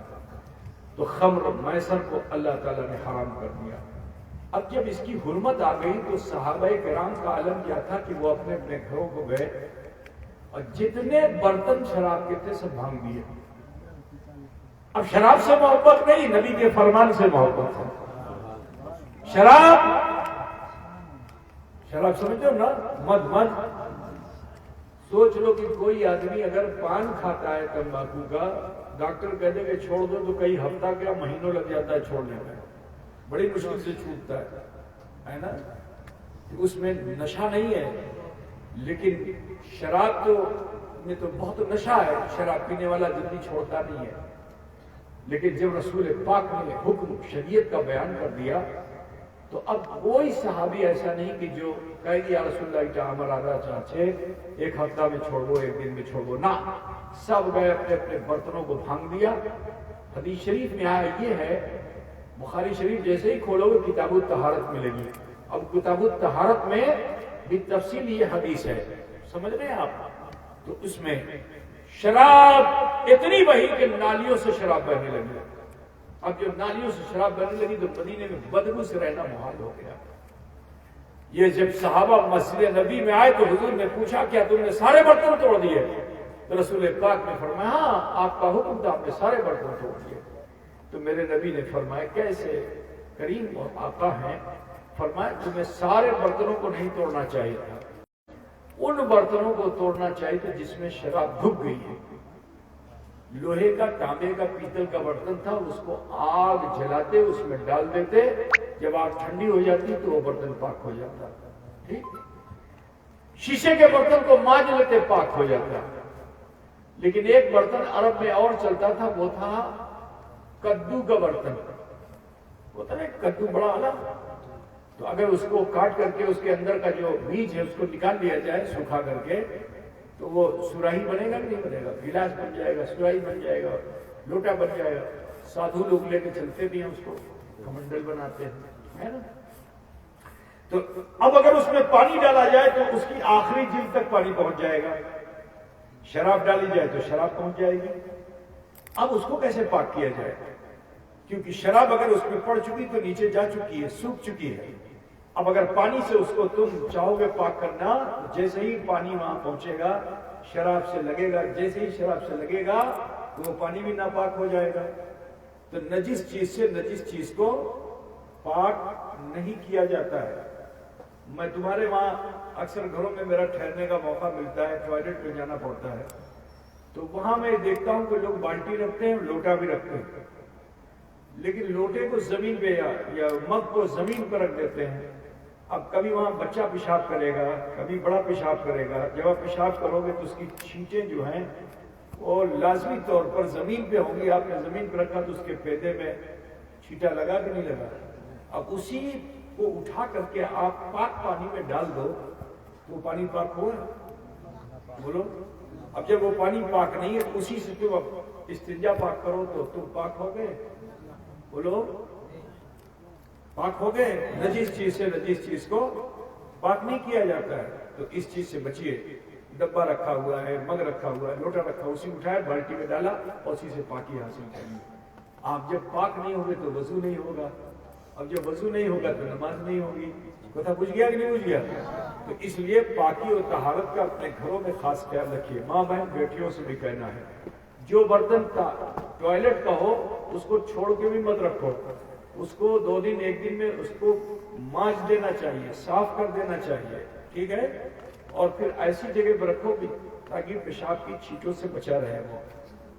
تو خمر، میسر کو اللہ تعالیٰ نے حرام کر دیا۔ اب جب اس کی حرمت آ گئی تو صحابہ کرام کا عالم کیا تھا کہ وہ اپنے اپنے گھروں کو گئے اور جتنے برتن شراب کے تھے سب بھانگ دیے۔ اب شراب سے محبت نہیں، نبی کے فرمان سے محبت ہے۔ شراب سمجھتے ہو نا، مد سوچ لو کہ کوئی آدمی اگر پان کھاتا ہے تمباکو کا، ڈاکٹر کہتے کہ چھوڑ دو تو کئی ہفتہ کیا مہینوں لگ جاتا ہے چھوڑنے میں، بڑی مشکل سے چھوٹتا ہے نا۔ اس میں نشہ نہیں ہے، لیکن شراب تو میں تو بہت نشہ ہے، شراب پینے والا جلدی چھوڑتا نہیں ہے۔ لیکن جب رسول پاک نے حکم شریعت کا بیان کر دیا تو اب کوئی صحابی ایسا نہیں کہ جو کہے کہ یا رسول اللہ اٹا ہمارا چاچے ایک ہفتہ میں چھوڑ دو، ایک دن میں چھوڑ دو، نہ، سب گئے اپنے اپنے برتنوں کو بھانگ دیا۔ حدیث شریف میں آیا یہ ہے، بخاری شریف جیسے ہی کھولو گے کتاب الطہارت ملے گی، اب کتاب الطہارت میں بھی تفصیل یہ حدیث ہے، سمجھ رہے ہیں آپ؟ تو اس میں شراب اتنی بہی کہ نالیوں سے شراب بہنے لگی. اب جو نالیوں سے شراب بہنے لگی تو مدینے میں بدبو سے رہنا محال ہو گیا. یہ جب صحابہ مسجد نبی میں آئے تو حضور نے پوچھا کیا تم نے سارے برتن توڑ دیے؟ تو رسول پاک نے فرمایا ہاں آپ کا حکم تھا، آپ نے سارے برتن توڑ دیے. تو میرے نبی نے فرمایا کیسے کریم اور آقا ہیں، فرمایا تمہیں سارے برتنوں کو نہیں توڑنا چاہیے تھا، ان برتنوں کو توڑنا چاہیے تھا جس میں شراب ڈوب گئی ہے. لوہے کا، تانبے کا، پیتل کا برتن تھا، اس کو آگ جلاتے اس میں ڈال دیتے، جب آگ ٹھنڈی ہو جاتی تو وہ برتن پاک ہو جاتا. ٹھیک، شیشے کے برتن کو مانج لیتے، پاک ہو جاتا. لیکن ایک برتن عرب میں اور چلتا تھا، وہ تھا کدو کا برتن. ہوتا نا کدو بڑا والا، تو اگر اس کو کاٹ کر کے اس کے اندر کا جو بیج ہے اس کو نکال لیا جائے سوکھا کر کے، تو وہ سراہی بنے گا کہ نہیں بنے گا؟ گلاس بن جائے گا، سراہی بن جائے گا، لوٹا بن جائے گا. سادھو لوگ لے کے چلتے بھی ہیں اس کو، کمنڈل بناتے ہیں، ہے نا. تو اب اگر اس میں پانی ڈالا جائے تو اس کی آخری جلد تک پانی پہنچ جائے گا، شراب ڈالی جائے تو شراب پہنچ جائے گی. اب اس کو کیسے پاک کیا جائے؟ کیونکہ شراب اگر اس میں پڑ چکی تو نیچے جا چکی ہے، سوکھ چکی ہے. اب اگر پانی سے اس کو تم چاہو گے پاک کرنا، جیسے ہی پانی وہاں پہنچے گا شراب سے لگے گا، جیسے ہی شراب سے لگے گا تو وہ پانی بھی ناپاک ہو جائے گا. تو نجس چیز سے نجس چیز کو پاک نہیں کیا جاتا ہے. میں تمہارے وہاں اکثر گھروں میں میرا ٹھہرنے کا موقع ملتا ہے، ٹوائلٹ میں جانا پڑتا ہے، تو وہاں میں دیکھتا ہوں کہ لوگ بالٹی رکھتے ہیں، لوٹا بھی رکھتے ہیں، لیکن لوٹے کو زمین پہ یا مگ کو زمین پر رکھ دیتے ہیں. اب کبھی وہاں بچہ پیشاب کرے گا، کبھی بڑا پیشاب کرے گا. جب آپ پیشاب کرو گے تو اس کی چھینٹیں جو ہیں وہ لازمی طور پر زمین پہ ہوں گی. آپ نے زمین پہ رکھا تو اس کے پیدے میں چھینٹا لگا کہ نہیں لگا؟ اب اسی کو اٹھا کر کے آپ پاک پانی میں ڈال دو تو وہ پانی پاک ہوگا؟ بولو. اب جب وہ پانی پاک نہیں ہے تو اسی سے تم استنجا پاک کرو تو تم پاک ہو گئے. بولو، پاک ہو گئے. نجس چیز سے نجس چیز کو پاک نہیں کیا جاتا ہے. تو اس چیز سے بچیے. ڈبہ رکھا ہوا ہے، مگ رکھا ہوا ہے، لوٹا رکھا، اسی اٹھایا بالٹی میں ڈالا اور اسی سے پاکی حاصل کرنی. آپ جب پاک نہیں ہوگے تو وضو نہیں ہوگا، اب جب وضو نہیں ہوگا تو نماز نہیں ہوگی. کتا بجھ گیا کہ نہیں بجھ گیا؟ تو اس لیے پاکی اور طہارت کا اپنے گھروں میں خاص خیال رکھیے. ماں بہن بیٹیوں سے بھی کہنا ہے جو برتن ٹوائلٹ کا ہو اس کو چھوڑ کے بھی مت رکھو، اس کو 2 دن 1 دن میں اس کو مانج دینا چاہیے، صاف کر دینا چاہیے. ٹھیک ہے، اور پھر ایسی جگہ پر رکھو تاکہ پیشاب کی چھینٹوں سے بچا رہے وہ.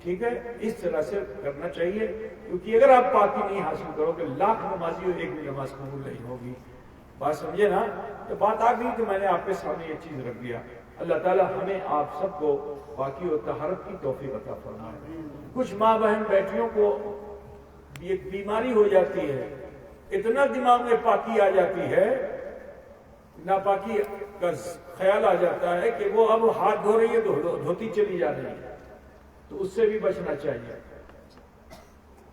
ٹھیک ہے، اس طرح سے کرنا چاہیے. کیونکہ اگر آپ پاکی نہیں حاصل کرو گے، لاکھ نمازی ہو ایک بھی نماز قبول نہیں ہوگی. بات سمجھے نا؟ تو بات آ گئی تو میں نے آپ کے سامنے یہ چیز رکھ دیا. اللہ تعالی ہمیں آپ سب کو پاکی اور طہارت کی توفیق عطا فرمائے. کچھ ماں بہن بیٹیوں کو ایک بیماری ہو جاتی ہے، اتنا دماغ میں پاکی آ جاتی ہے، ناپاکی کا خیال آ جاتا ہے کہ وہ اب ہاتھ دھو رہی ہے تو دھوتی چلی جا رہی ہے. تو اس سے بھی بچنا چاہیے.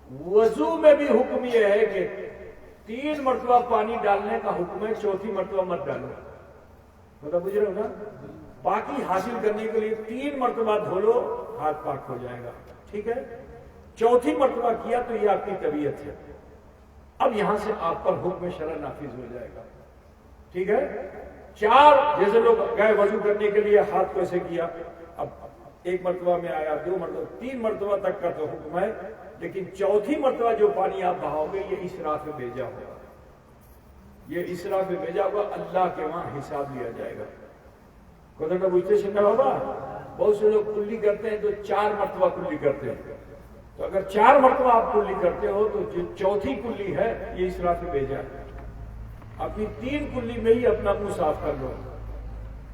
وضو میں بھی حکم یہ ہے کہ 3 مرتبہ پانی ڈالنے کا حکم ہے، 4تھی مرتبہ مت ڈالو. پتہ بجھ رہے ہو نا؟ پاکی حاصل کرنے کے لیے 3 مرتبہ دھو لو، ہاتھ پاک ہو جائے گا. ٹھیک ہے، 4تھی مرتبہ کیا تو یہ آپ کی طبیعت ہے. اب یہاں سے آپ پر حکم شرع نافذ ہو جائے گا. ٹھیک ہے، 4 جیسے لوگ گئے وضو کرنے کے لیے ہاتھ کو ایسے کیا، اب 1 مرتبہ میں آیا، 2 مرتبہ، 3 مرتبہ تک کا تو حکم ہے. لیکن 4تھی مرتبہ جو پانی آپ بہاؤ گے یہ اسراف بھیجا ہوگا، یہ اسراف بھیجا ہوگا. اللہ کے وہاں حساب لیا جائے گا. کتنا بوجھتے سننا بابا؟ بہت سے لوگ کلی کرتے ہیں تو 4 مرتبہ کلی کرتے ہیں. تو اگر 4 مرتبہ آپ کلی کرتے ہو تو جو 4تھی کلی ہے یہ اسراف بھیجا ہے. اپنی 3 کلی میں ہی اپنا منہ صاف کر لو.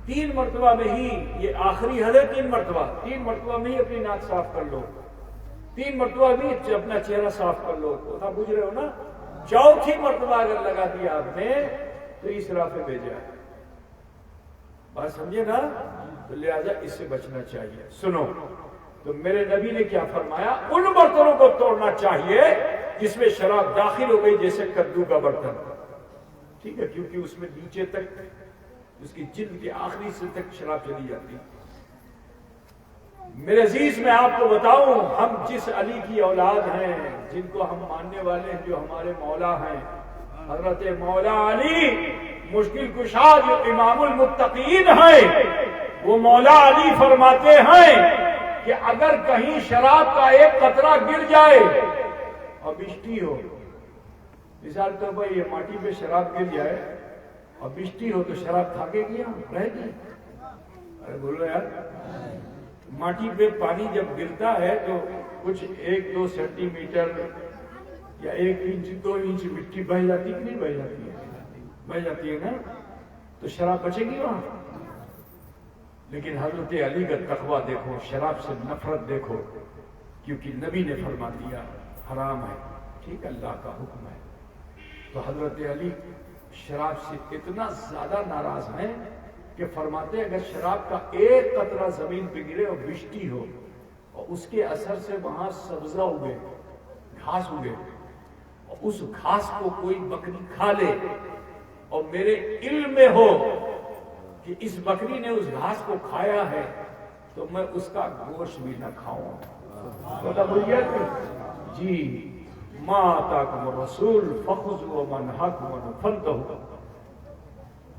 3 مرتبہ میں ہی یہ آخری حد ہے. 3 مرتبہ میں ہی اپنی ناک صاف کر لو. 3 مرتبہ بھی اپنا چہرہ صاف کر لو. تو بوجھ رہے ہو نا؟ 4تھی مرتبہ اگر لگا دیا آپ نے تو اسراف بھیجا ہے. بات سمجھے نا؟ تو لہذا اس سے بچنا چاہیے. سنو تو میرے نبی نے کیا فرمایا؟ ان برتنوں کو توڑنا چاہیے جس میں شراب داخل ہو گئی، جیسے کدو کا برتن. ٹھیک ہے، کیونکہ اس میں نیچے تک اس کی جلد کے آخری حصے تک شراب چلی جاتی ہے۔ میرے عزیز میں آپ کو بتاؤں، ہم جس علی کی اولاد ہیں، جن کو ہم ماننے والے ہیں، جو ہمارے مولا ہیں، حضرت مولا علی مشکل کشا جو امام المتقین ہیں، وہ مولا علی فرماتے ہیں کہ اگر کہیں شراب کا ایک قطرہ گر جائے اور بشتی ہو، مثال طور پر یہ ماٹی پہ شراب گر جائے اور بشتی ہو تو شراب تھاکے گی رہ گی؟ ارے بولو یار، ماٹی پہ پانی جب گرتا ہے تو کچھ 1-2 سینٹی میٹر یا 1 انچ 2 انچ مٹی بہ جاتی کہ نہیں بہ جاتی ہے؟ بہ جاتی ہے نا، تو شراب بچے گی وہاں؟ لیکن حضرت علی کا تقویٰ دیکھو، شراب سے نفرت دیکھو، کیونکہ نبی نے فرما دیا حرام ہے، ٹھیک، اللہ کا حکم ہے۔ تو حضرت علی شراب سے اتنا زیادہ ناراض ہیں کہ فرماتے ہیں اگر شراب کا ایک قطرہ زمین پہ گرے اور بشتی ہو اور اس کے اثر سے وہاں سبزہ اگے، گھاس اگے، اور اس گھاس کو کوئی بکری کھا لے اور میرے علم میں ہو کہ اس بکری نے اس گھاس کو کھایا ہے تو میں اس کا گوشت بھی نہ کھاؤں۔ پتہ بھیا جی، ما آتاکم الرسول فخذوا وما نہاکم عنہ فانتہوا،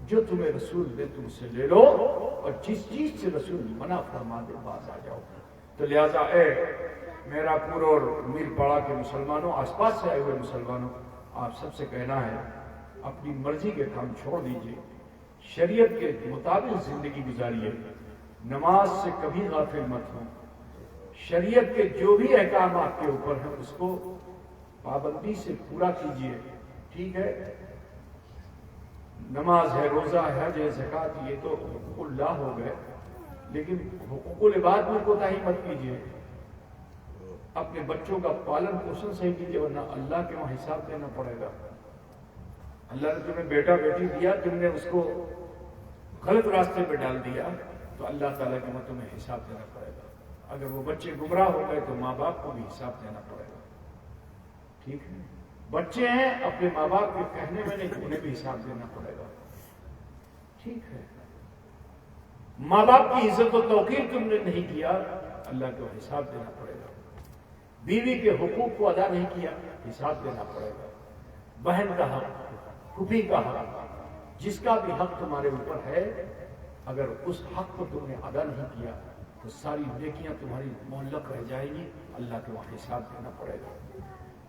جو تمہیں رسول دے تم سے لے لو، اور جس چیز سے رسول منع فرما دے باز آ جاؤ۔ تو لہٰذا اے میرا پور اور میر پاڑا کے مسلمانوں، آس پاس سے آئے ہوئے مسلمانوں، آپ سب سے کہنا ہے اپنی مرضی کے کام چھوڑ دیجئے، شریعت کے مطابق زندگی گزاریے، نماز سے کبھی غافل مت ہوں، شریعت کے جو بھی احکام آپ کے اوپر ہیں اس کو پابندی سے پورا کیجئے، ٹھیک ہے؟ نماز ہے، روزہ ہے، حج ہے، زکوٰۃ، یہ تو حقوق اللہ ہو گئے، لیکن حقوق العباد میں کوتاہی مت کیجئے۔ اپنے بچوں کا پالن پوشن صحیح کیجئے، ورنہ اللہ کے وہاں حساب دینا پڑے گا۔ اللہ نے تمہیں بیٹا بیٹی دیا، تم نے اس کو غلط راستے پہ ڈال دیا، تو اللہ تعالیٰ کے وہاں تمہیں حساب دینا پڑے گا۔ اگر وہ بچے گمراہ ہو گئے تو ماں باپ کو بھی حساب دینا پڑے گا، ٹھیک ہے؟ بچے ہیں، اپنے ماں باپ کے کہنے میں نہیں، انہیں بھی حساب دینا پڑے گا، ٹھیک ہے؟ ماں باپ کی عزت و توقیر تم نے نہیں کیا، اللہ کو حساب دینا پڑے گا۔ بیوی کے حقوق کو ادا نہیں کیا، حساب دینا پڑے گا۔ بہن کا حق، پھوپھی کا حق، جس کا بھی حق تمہارے اوپر ہے، اگر اس حق کو تم نے ادا نہیں کیا تو ساری نیکیاں تمہاری معلق رہ جائیں گی، اللہ کے وہاں حساب دینا پڑے گا۔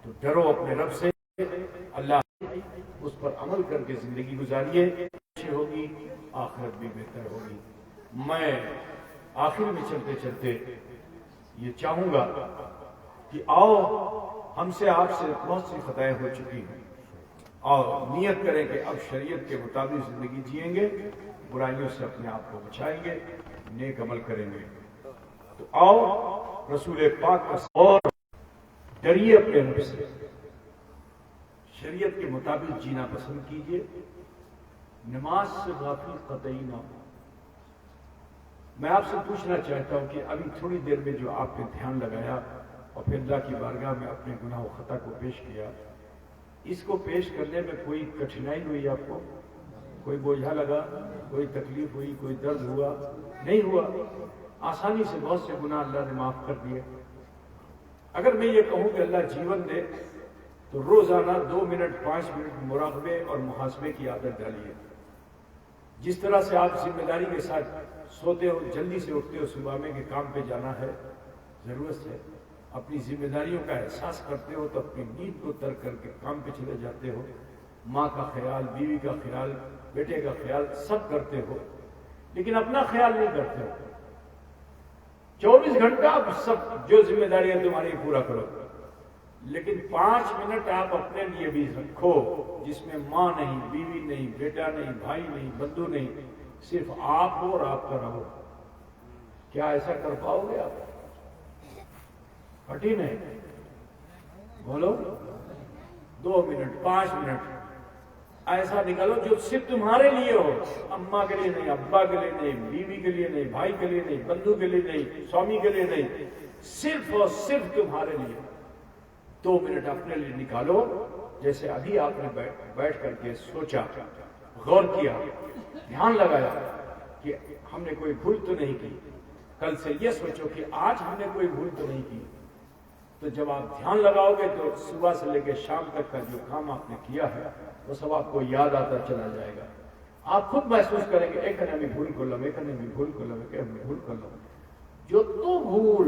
تو ڈرو اپنے رب سے، اللہ اس پر عمل کر کے زندگی گزاریے، اچھی ہوگی، آخرت بھی بہتر ہوگی۔ میں آخر میں چلتے چلتے یہ چاہوں گا کہ آؤ، ہم سے آپ سے بہت سی خطائیں ہو چکی ہیں، اور نیت کریں کہ اب شریعت کے مطابق زندگی جئیں گے، برائیوں سے اپنے آپ کو بچائیں گے، نیک عمل کریں گے۔ تو آؤ رسول پاک کا اور ڈریے اپنے رب سے، شریعت کے مطابق جینا پسند کیجئے، نماز سے غافل قطعی نہ ہو۔ میں آپ سے پوچھنا چاہتا ہوں کہ ابھی تھوڑی دیر میں جو آپ نے دھیان لگایا اور پھر اللہ کی بارگاہ میں اپنے گناہ و خطا کو پیش کیا، اس کو پیش کرنے میں کوئی کٹھنائی ہوئی آپ کو؟ کوئی بوجھا لگا؟ کوئی تکلیف ہوئی؟ کوئی درد ہوا؟ نہیں ہوا، آسانی سے بہت سے گناہ اللہ نے معاف کر دیے۔ اگر میں یہ کہوں کہ اللہ جیون دے تو روزانہ 2 منٹ 5 منٹ مراقبے اور محاسبے کی عادت ڈالیے۔ جس طرح سے آپ ذمہ داری کے ساتھ سوتے ہو، جلدی سے اٹھتے ہو صبح میں کہ کام پہ جانا ہے، ضرورت ہے، اپنی ذمہ داریوں کا احساس کرتے ہو تو اپنی نیند کو ترک کر کے کام پہ چلے جاتے ہو، ماں کا خیال، بیوی کا خیال، بیٹے کا خیال سب کرتے ہو، لیکن اپنا خیال نہیں کرتے ہو۔ 24 گھنٹہ سب جو ذمہ داریاں تمہاری پورا کرو، لیکن 5 منٹ آپ اپنے لیے بھی رکھو جس میں ماں نہیں، بیوی نہیں، بیٹا نہیں، بھائی نہیں، بندو نہیں، صرف آپ ہو اور آپ کا رہو۔ کیا ایسا کر پاؤ گے آپ؟ کٹھن ہے، بولو 2 منٹ 5 منٹ ایسا نکالو جو صرف تمہارے لیے ہو، اماں کے لیے نہیں، ابا کے لیے نہیں، بیوی کے لیے نہیں، بھائی کے لیے نہیں، بندو کے لیے نہیں، سوامی کے لیے نہیں، صرف اور صرف تمہارے لیے۔ 2 منٹ اپنے لیے نکالو جیسے ابھی آپ نے بیٹھ کر کے سوچا، غور کیا، دھیان لگایا کہ ہم نے کوئی بھول تو نہیں کی، کل سے یہ سوچو کہ آج ہم نے کوئی بھول تو نہیں کی، تو جب آپ دھیان لگاؤ گے تو صبح سے لے کے شام تک کا جو کام آپ نے کیا ہے وہ سب آپ کو یاد آتا چلا جائے گا. آپ خود محسوس کریں گے ایک نے بھی بھول کر لوں، ایک نے بھی بھول کر لوں، ایک نے بھول کر لوں. جو تو بھول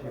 છે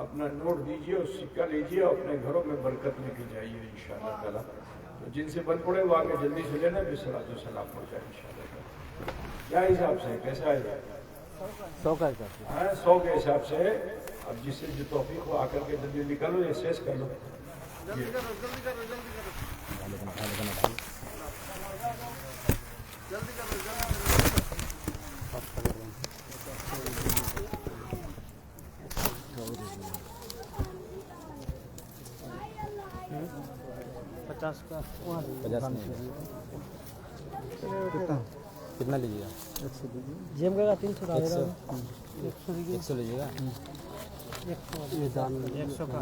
اپنا نوٹ دیجیے اور سکہ لیجیے اور اپنے گھروں میں برکت لے کے جائیے انشاءاللہ تعالیٰ. تو جن سے بن پڑے وہ آگے جلدی سے لینا بھی صلاۃ و سلام پڑ جائے انشاءاللہ تعالیٰ. کیا حساب سے کیسا ہے؟ 100 کا حساب سے. ہاں 100 کے حساب سے. اب جس سے جو توفیق ہو آ کر کے جلدی نکالو یا سیس کر لو. کتنا لیجیے گا؟ 100 جیم کا 300 ڈالے گا. 100 لیجیے گا. 100 کا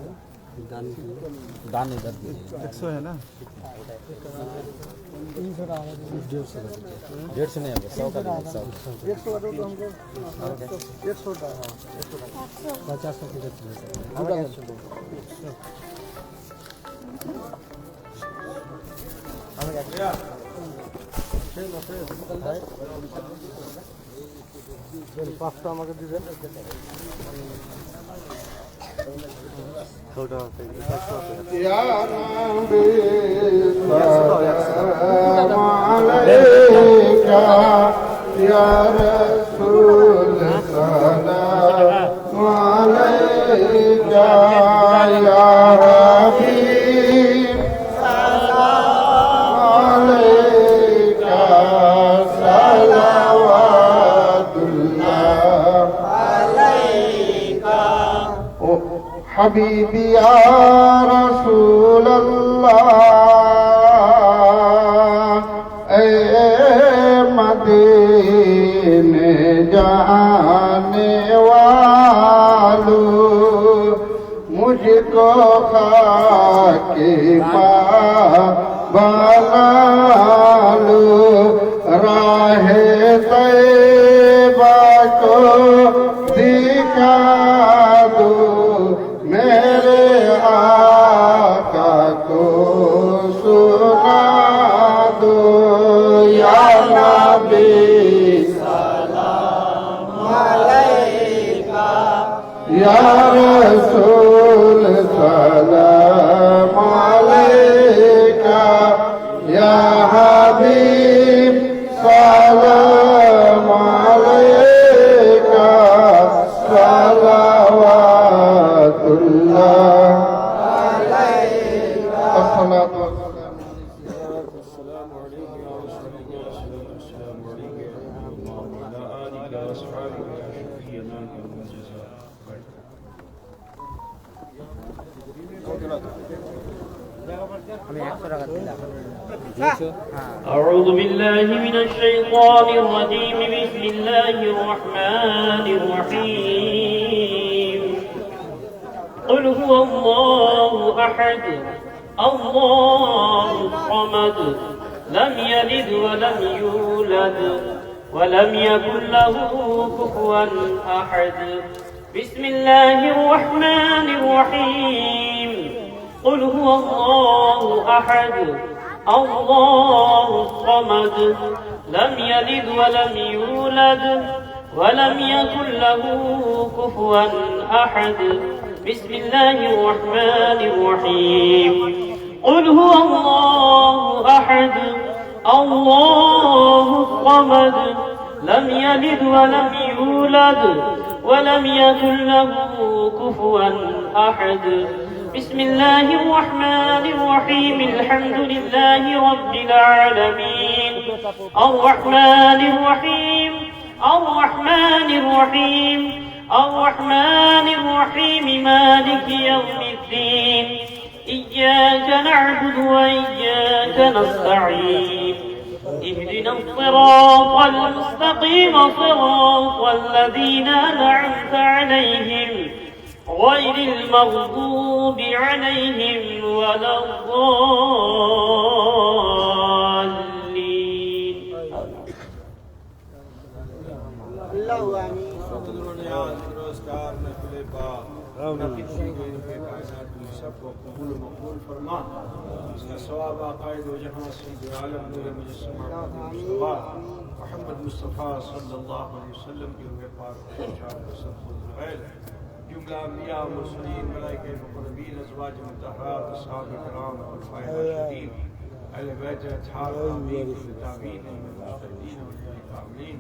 دان ادھر دیجیے. 100 ہے نا. 300 ڈالے. 150 نہیں ہوگا. 100 کا دیجیے. 100 کا تو ہم کو 100 ڈالے. 50 کا دیجیے. পাঁচটা আমাকে দিবেন. حبیبی یا رسول اللہ، اے مدینے جانے والو، مجھ کو خاک بنا لو، راہ طیبہ کو دکھا دو، میرے آقا کو سنا دو، یا نبی سلام علیکہ، یا رسول سلام علیکہ، یا حبیب سلام علیکہ، صلوات اللہ علیکہ، الصلاۃ والسلام. السلام علیکم یا رسول اللہ، السلام علیکم وعلی آلک و اصحابک یا شفیعنا یوم الجزاء. أعوذ بالله من الشيطان الرجيم. بسم الله الرحمن الرحيم. قل هو الله أحد الله الصمد لم يلد ولم يولد ولم يكن له كفوا أحد. بسم الله الرحمن الرحيم. قل هو الله أحد الله الصمد لم يلد ولم يولد ولم يكن له كفوا أحد. بسم الله الرحمن الرحيم. قل هو الله أحد الله الصمد لم يلد ولم يولد ولم يكن له كفوا أحد. بسم الله الرحمن الرحيم. الحمد لله رب العالمين الرحمن الرحيم الرحمن الرحيم الرحمن الرحيم مالك يوم الدين. إياك نعبد وإياك نستعين. اهدنا الصراط المستقيم صراط الذين أنعمت عليهم غير المغضوب عليهم ولا الضالين. سب کو قبول مقبول فرما. اس کا ثواب عقائد و جہاں سید عالم نور مجسمہ مصطفیٰ محمد مصطفیٰ صلی اللہ علیہ وسلم کی روح پاک جملہ انبیاء مرسلین ملائکہ مقربین ازواج مطہرات اصحاب کرام خلفائے راشدین اہل بیت اطہار آمین تابعین مجتہدین اولیاء کاملین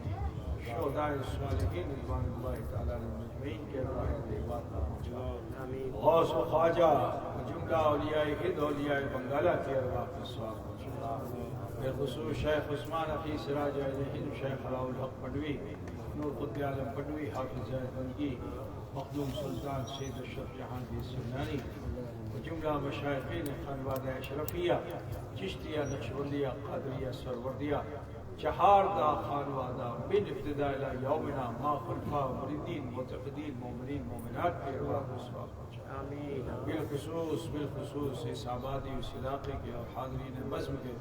شہداء الصالحین رضوان اللہ تعالی علیہم اجمعین کے ارواح طیبات کا پہنچا غوث و خواجہ جملہ اولیاء ہند اولیاء بنگالہ کے ارواح کا ثواب پہنچا بالخصوص شیخ عثمان اخی سراج اہل ہند شیخ علاء الحق پنڈوی نور قطب عالم پنڈوی حافظ زید بنگی مخدوم سلطان سید اشرف جہاں کی سنانی جملہ مشائقین خانوادہ اشرفیہ چشتیہ نقشبندیہ قادریہ سروردیہ چہاردہ خانوادہ من ابتداء الى یومنا ما خلفاء مریدین معتقدین مومنین مومنات کے ارواح کو ثواب پہنچا بالخصوص اس آبادی اس علاقے کے اور حاضرین بزم کے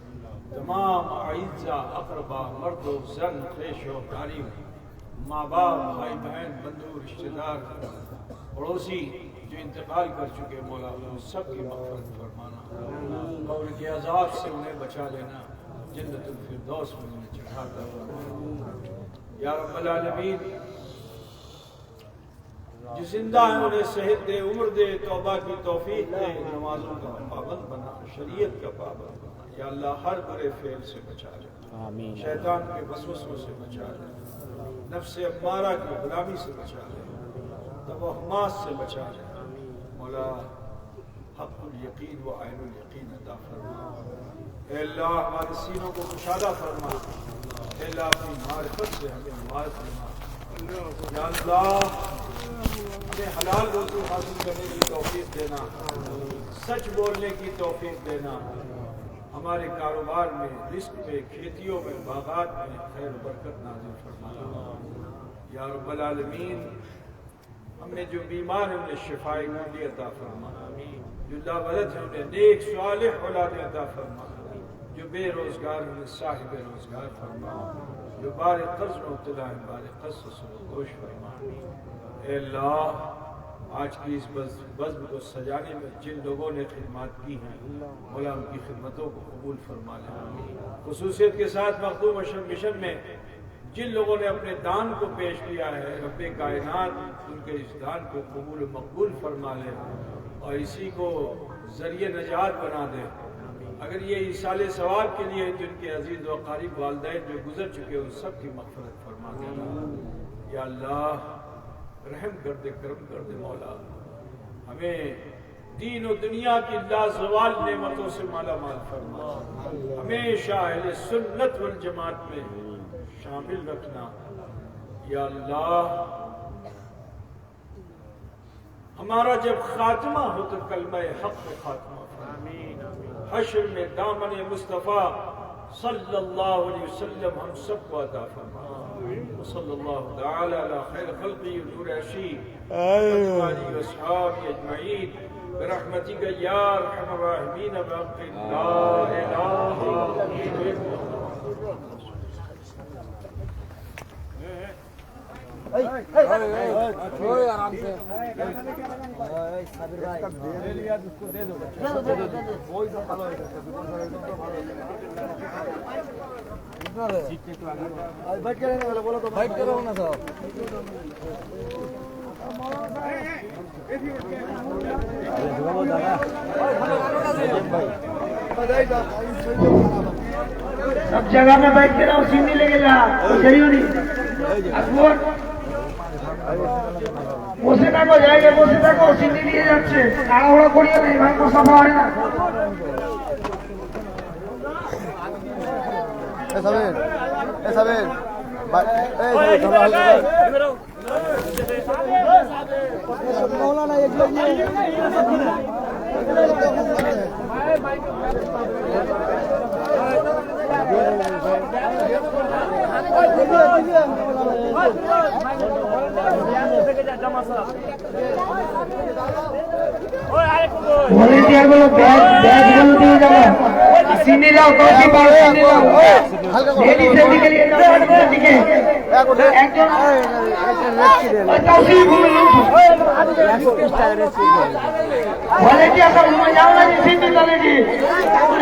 تمام اعزہ اقربا مرد و زن خیش و تعلیم ماں باپ بھائی بہن بندو رشتہ دار پڑوسی جو انتقال کر چکے مولا ان سب کی مغفرت فرمانا اور کے عذاب سے انہیں بچا لینا جنت الفردوس میں انہیں چڑھاتا فرمانا یا رب العالمین جو زندہ ہیں انہیں صحت دے عمر دے توبہ کی توفیق دے نمازوں کا پابند بنا شریعت کا پابند بنا یا اللہ ہر برے فعل سے بچا لے شیطان کے وسوسوں سے بچا لے نفس امارہ کی غلامی سے بچا لے توہمات سے بچا لے مولا حق الیقین و عین الیقین عطا فرما اے اللہ ہمارے سینوں کو کشادہ فرما اے اللہ اپنی معرفت سے ہمیں معرفت فرما یا اللہ ہمیں حلال روزی حاصل کرنے کی توفیق دینا سچ بولنے کی توفیق دینا ہمارے کاروبار میں رزق میں کھیتیوں میں باغات میں خیر و برکت نازل فرمانا یا رب العالمین ہم نے جو بیمار ہیں انہیں شفائے کلی عطا فرما جو لاولد ہیں انہیں نیک صالح اولاد عطا فرما جو بے روزگار انہیں صاحب روزگار فرما جو بار قرض میں مبتلا ہیں بار قرض سے گوش فرما اے اللہ آج کی اس بزم کو سجانے میں جن لوگوں نے خدمات کی ہیں مولا ان کی خدمتوں کو قبول فرما لے خصوصیت کے ساتھ مخدوم مشن میں جن لوگوں نے اپنے دان کو پیش کیا ہے رب کائنات ان کے اس دان کو قبول و مقبول فرما لے اور اسی کو ذریعہ نجات بنا دے اگر یہ ایصال ثواب کے لیے جن کے عزیز و قریب والدین جو گزر چکے ان سب کی مغفرت فرما دے یا اللہ رحم کر دے کرم کر دے مولا ہمیں دین و دنیا کی لازوال نعمتوں سے مالا مال فرما ہمیشہ اہل سنت والجماعت میں شامل رکھنا یا اللہ ہمارا جب خاتمہ ہو تو کلمہ حق پہ خاتمہ فرما حشر میں دامن مصطفیٰ صلی اللہ علیہ وسلم ہم سب کو عطا فرما صلی اللہ تعالی علی خیر خلقی نور عشی اجمعین واصحابہ اجمعین برحمتک یا ارحم الراحمین باقی لا الہ الا آرام سے بیٹھ کرو نا صاحب سب جگہ میں بیٹھ کے رہو سینی لے کے جا چلیو نہیں اکبر বসে থাকো জায়গায় বসে থাকো সিন্নি দিয়ে যাচ্ছে তাড়াহুড়ো করিও না এবার তো সব হয় না ভলেন্টিয়ার গুলো ব্যাগ গুলো দিয়ে যাবো চিনি লাও কফি পাও চিনি লাও লেডিস এদিকে নিয়ে যাও এদিকে একজন ভলেন্টিয়ার সব ঘুমে যাও না চিনি চলে জি